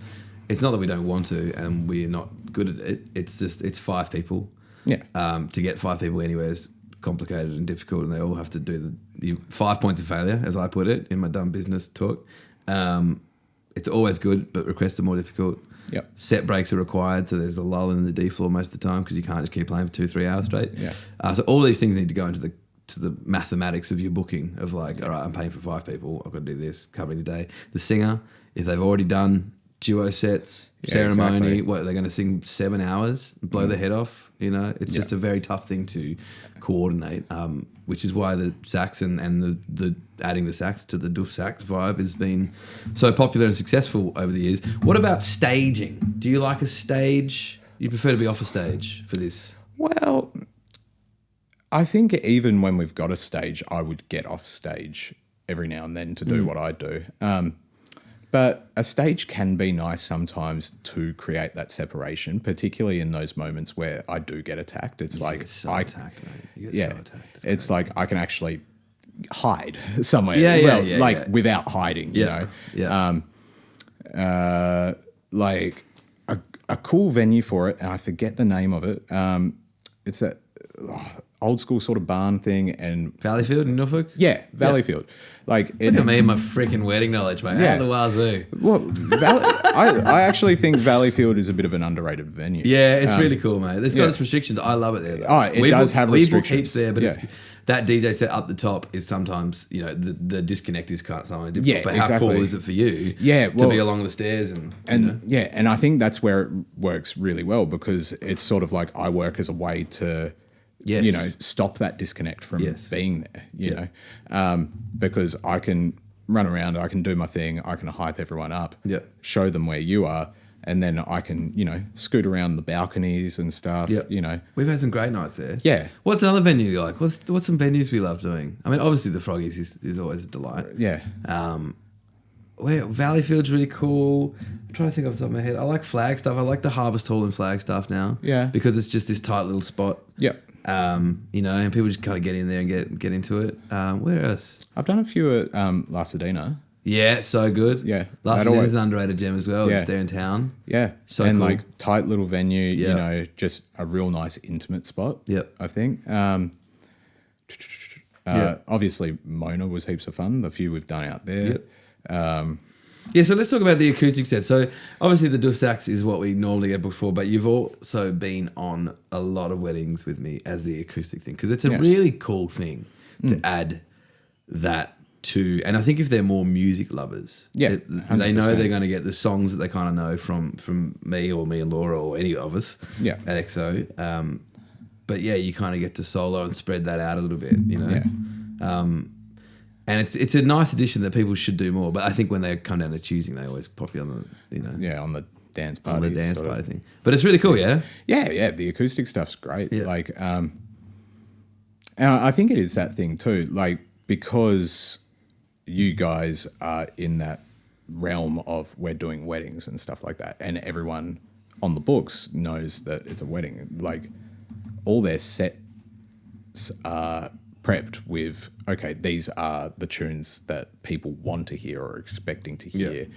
not that we don't want to and we're not good at it. It's just it's 5 people. Yeah. To get 5 people anywhere is complicated and difficult, and they all have to do 5 points of failure, as I put it in my dumb business talk. It's always good, but requests are more difficult. Yep. Set breaks are required, so there's a lull in the D floor most of the time because you can't just keep playing for 2-3 hours straight. Yeah. So all these things need to go into the mathematics of your booking of like, all right, I'm paying for 5 people, I've got to do this, covering the day. The singer, if they've already done duo sets, ceremony, exactly. what, they're going to sing 7 hours, blow their head off, it's just a very tough thing to coordinate, which is why the sax and the adding the sax to the Doof Sax vibe has been so popular and successful over the years. What about staging? Do you like a stage? You prefer to be off a stage for this? Well, I think even when we've got a stage, I would get off stage every now and then to do what I do. But a stage can be nice sometimes to create that separation, particularly in those moments where I do get attacked. It's You like get so attacked, mate. You get so attacked. It's like I can actually hide somewhere. Without hiding. Yeah. Like a cool venue for it, and I forget the name of it. It's a old school sort of barn thing, and Valleyfield in Norfolk? Yeah, Valleyfield. Like Look at me and my freaking wedding knowledge, mate. Yeah. How the wazoo. Well, I actually think Valleyfield is a bit of an underrated venue. Yeah, it's really cool, mate. There's got its restrictions. I love it there, though. Oh, it does have restrictions. We book heaps there, but it's, that DJ set up the top is sometimes, the disconnect is kind of something different. Yeah, but exactly. how cool is it for you Yeah, to be along the stairs? And I think that's where it works really well because it's sort of like I work as a way to... stop that disconnect from being there, you know, because I can run around, I can do my thing, I can hype everyone up, show them where you are, and then I can, scoot around the balconies and stuff, We've had some great nights there. Yeah. What's another venue you like? What's some venues we love doing? I mean, obviously the Froggies is always a delight. Yeah. Valleyfield's really cool. I'm trying to think off the top of my head. I like Flagstaff. I like the Harvest Hall in Flagstaff now. Yeah. Because it's just this tight little spot. Yep. And people just kind of get in there and get into it. Where else? I've done a few at La Sedina. Yeah, so good. Yeah. La Sedina's an underrated gem as well. Just there in town. Yeah. So and cool. like tight little venue, just a real nice intimate spot. Yep. I think. Obviously Mona was heaps of fun. The few we've done out there. Yep. So let's talk about the acoustic set. So obviously the Doof Sax is what we normally get booked for, but you've also been on a lot of weddings with me as the acoustic thing because it's a really cool thing to add that to. And I think if they're more music lovers, they know they're going to get the songs that they kind of know from me or me and Laura or any of us at EXO. But you kind of get to solo and spread that out a little bit, and it's a nice addition that people should do more. But I think when they come down to choosing, they always pop you on the, on the dance party. On the dance party thing. But it's really cool, yeah? Yeah. The acoustic stuff's great. Yeah. Like, and I think it is that thing too. Like, because you guys are in that realm of we're doing weddings and stuff like that, and everyone on the books knows that it's a wedding. Like all their sets are prepped with, okay, these are the tunes that people want to hear or are expecting to hear.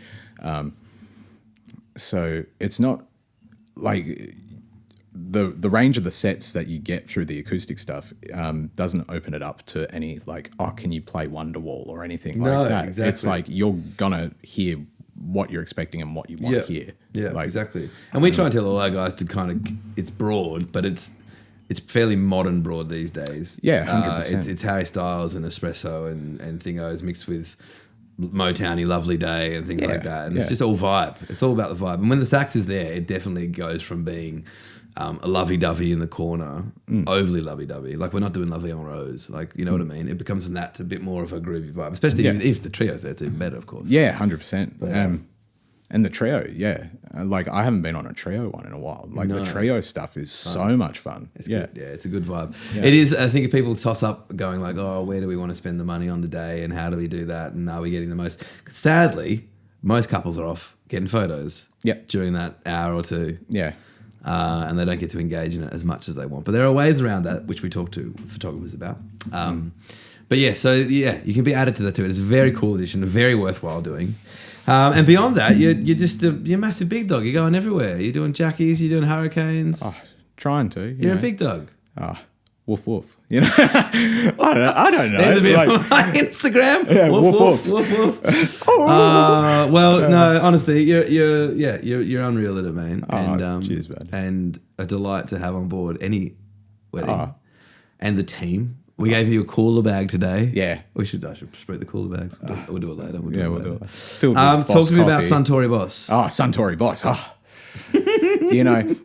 So it's not like the range of the sets that you get through the acoustic stuff doesn't open it up to any like, oh, can you play Wonderwall or anything like that? Exactly. It's like you're gonna hear what you're expecting and what you want to hear. Yeah, like, exactly. And we try and tell all our guys to kind of, it's broad, but it's fairly modern broad these days. Yeah, 100%. It's Harry Styles and Espresso and Thingos mixed with Motowny Lovely Day and things like that. And it's just all vibe. It's all about the vibe. And when the sax is there, it definitely goes from being a lovey-dovey in the corner, overly lovey-dovey. Like we're not doing Lovely on Rose. Like, you know what I mean? It becomes from that to a bit more of a groovy vibe, especially if the trio's there, it's even better, of course. Yeah, 100%. And the trio, like I haven't been on a trio one in a while. Like the trio stuff is so much fun. It's good. Yeah, it's a good vibe. Yeah. It is. I think if people toss up going like, oh, where do we want to spend the money on the day and how do we do that and are we getting the most? Sadly, most couples are off getting photos during that hour or two. Yeah. And they don't get to engage in it as much as they want. But there are ways around that, which we talk to photographers about. But yeah, so yeah, you can be added to that too. It's a very cool addition, very worthwhile doing. And beyond that, you're just you're a massive big dog. You're going everywhere. You're doing jackies. You're doing hurricanes. Oh, trying to. You're a big dog. Oh, woof woof. You know, I don't know. There's a bit like, of my Instagram. Yeah, woof woof. Well, no, honestly, you're unreal at it, man. And cheers, man. And a delight to have on board any wedding. And the team. We gave you a cooler bag today. Yeah. I should spread the cooler bags. We'll do it later. We'll do it later. Filled with talk to me about coffee. Suntory Boss. Oh, Suntory Boss. Oh. You know,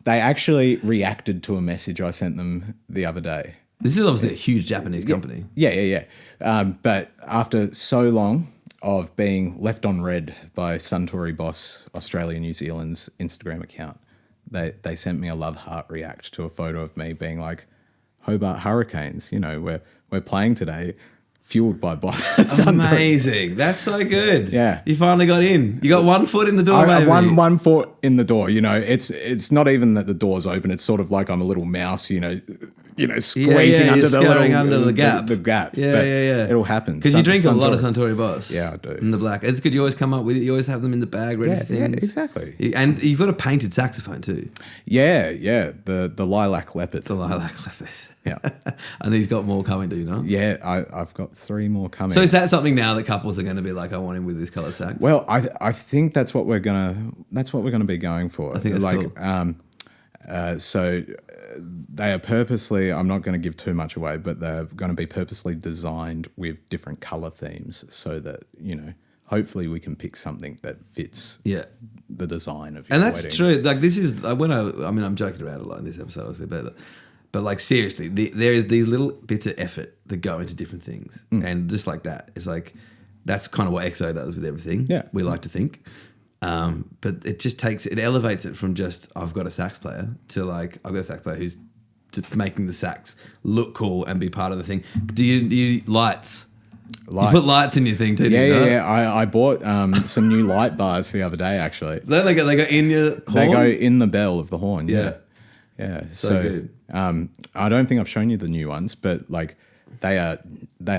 they actually reacted to a message I sent them the other day. This is obviously a huge Japanese company. Yeah. But after so long of being left on red by Suntory Boss Australia New Zealand's Instagram account, they sent me a love heart react to a photo of me being like, Hobart Hurricanes, you know, we're playing today, fueled by Boss. Amazing. That's so good. Yeah. You finally got in. You got 1 foot in the door, maybe. One foot in the door, you know. It's not even that the door's open. It's sort of like I'm a little mouse, you know, squeezing under the gap. The gap. Yeah. It all happens. Because you drink a lot of Suntory Boss. Yeah, I do. In the black. It's good. You always come up with it. You always have them in the bag ready for things. Yeah, exactly. And you've got a painted saxophone too. Yeah. The lilac leopard. The lilac leopard. Yeah. And he's got more coming, do you know? Yeah, I've got 3 more coming. So is that something now that couples are going to be like, I want him with this colour sax? Well, I think that's what we're gonna be going for. I think that's like, cool. So they are purposely, I'm not going to give too much away, but they're going to be purposely designed with different colour themes so that, you know, hopefully we can pick something that fits the design of your wedding. And that's true. Like this is, I'm joking around a lot in this episode, obviously, but like seriously, there is these little bits of effort that go into different things. And just like that, it's like, that's kind of what EXO does with everything. Yeah. We like to think. But it just elevates it from just, I've got a sax player to like, I've got a sax player who's just making the sax look cool and be part of the thing. Do you lights? You put lights in your thing too. Yeah. I bought some new light bars the other day actually. Then they go in your horn? They go in the bell of the horn. Yeah. So good. I don't think I've shown you the new ones, but like they are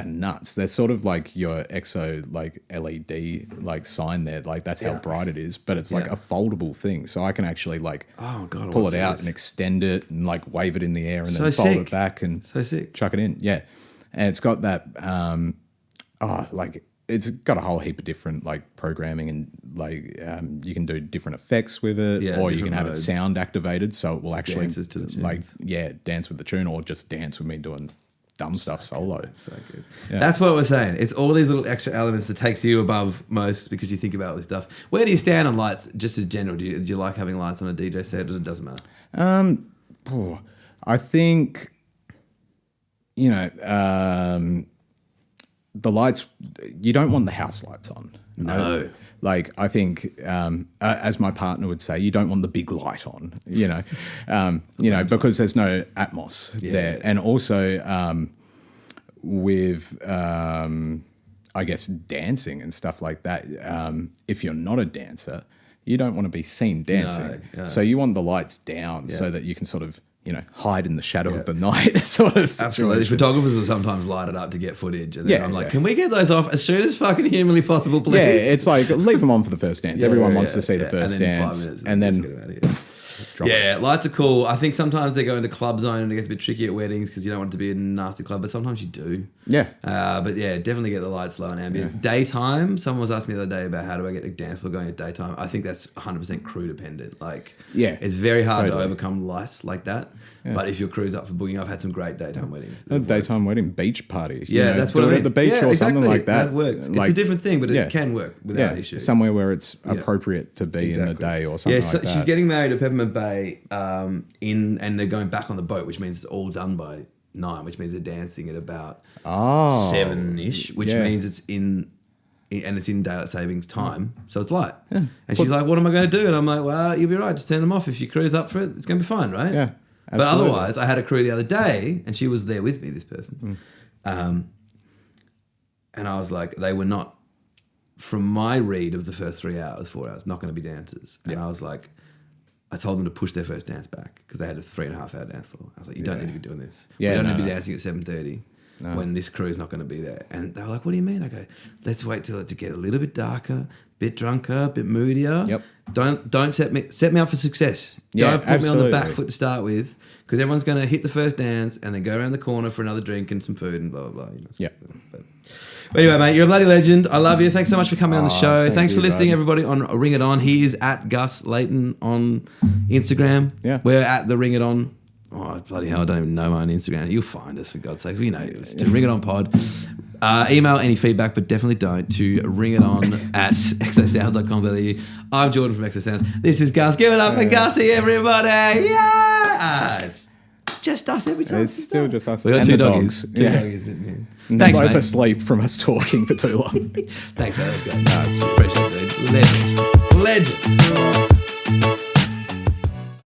nuts. They're sort of like your EXO like LED like sign there. Like that's how bright it is, but it's like a foldable thing. So I can actually like pull it out and extend it and like wave it in the air and then fold it back and chuck it in. Yeah. And it's got that like it's got a whole heap of different like programming and like you can do different effects with it, or you can have it sound activated so it will actually dance with the tune, or just dance with me doing dumb stuff solo. So good. Yeah. That's what we're saying. It's all these little extra elements that takes you above most because you think about all this stuff. Where do you stand on lights, just in general? Do you like having lights on a DJ set, or it doesn't matter? I think, you know, the lights, you don't want the house lights on. No. Like, I think, as my partner would say, you don't want the big light on, you know, because there's no atmos there. And also with, I guess, dancing and stuff like that, if you're not a dancer, you don't want to be seen dancing. No. So you want the lights down so that you can sort of, hide in the shadow of the night sort of situation. Absolutely. Photographers will sometimes light it up to get footage. And then I'm like, can we get those off as soon as fucking humanly possible, please? Yeah, it's like, leave them on for the first dance. Everyone wants to see the first dance. And then lights are cool. I think sometimes they go into club zone and it gets a bit tricky at weddings because you don't want it to be a nasty club, but sometimes you do. Yeah. But yeah, definitely get the lights low and ambient. Yeah. Daytime, someone was asking me the other day about how do I get a dance floor going at daytime. I think that's 100% crew dependent. Like, it's very hard to overcome lights like that. Yeah. But if your crew's up for booking, I've had some great daytime weddings. A daytime wedding beach party. That's what I mean. At the beach or something like that. That works. It's a different thing, but it can work without issue. Somewhere where it's appropriate to be in the day or something like that. She's getting married at Peppermint Bay and they're going back on the boat, which means it's all done by 9, which means they're dancing at about 7-ish, which means it's in daylight savings time, so it's light. Yeah. And she's like, what am I going to do? And I'm like, well, you'll be right, just turn them off. If your crew's up for it, it's going to be fine, right? Yeah. Absolutely. But otherwise, I had a crew the other day, and she was there with me, this person. And I was like, they were not, from my read of the first 4 hours, not going to be dancers. And I was like, I told them to push their first dance back because they had a 3.5 hour dance floor. I was like, you don't need to be doing this. We don't need to be dancing at 7:30 when this crew is not going to be there. And they were like, what do you mean? I go, let's wait till it to get a little bit darker, bit drunker, bit moodier. Yep. Don't set me up for success. Don't put me on the back foot to start with because everyone's going to hit the first dance and then go around the corner for another drink and some food and blah, blah, blah. But anyway, mate, you're a bloody legend. I love you. Thanks so much for coming on the show. Thanks for listening, everybody, on Ring It On. He is at Gus Leighton on Instagram. Yeah. We're at the Ring It On. Oh, bloody hell, I don't even know my own Instagram. You'll find us, for God's sake. We know it's to Ring It On Pod. Email any feedback, but definitely don't, to ringiton@exosounds.com.au. I'm Jordan from Exo Sounds. This is Gus. Give it up for Gussie, everybody. Yeah! It's just us every time. It's still just us. We got and two the doggies. dogs. Two doggies, didn't you? Thanks, both asleep from us talking for too long. Thanks, man. That was great. Appreciate it, dude. Legend.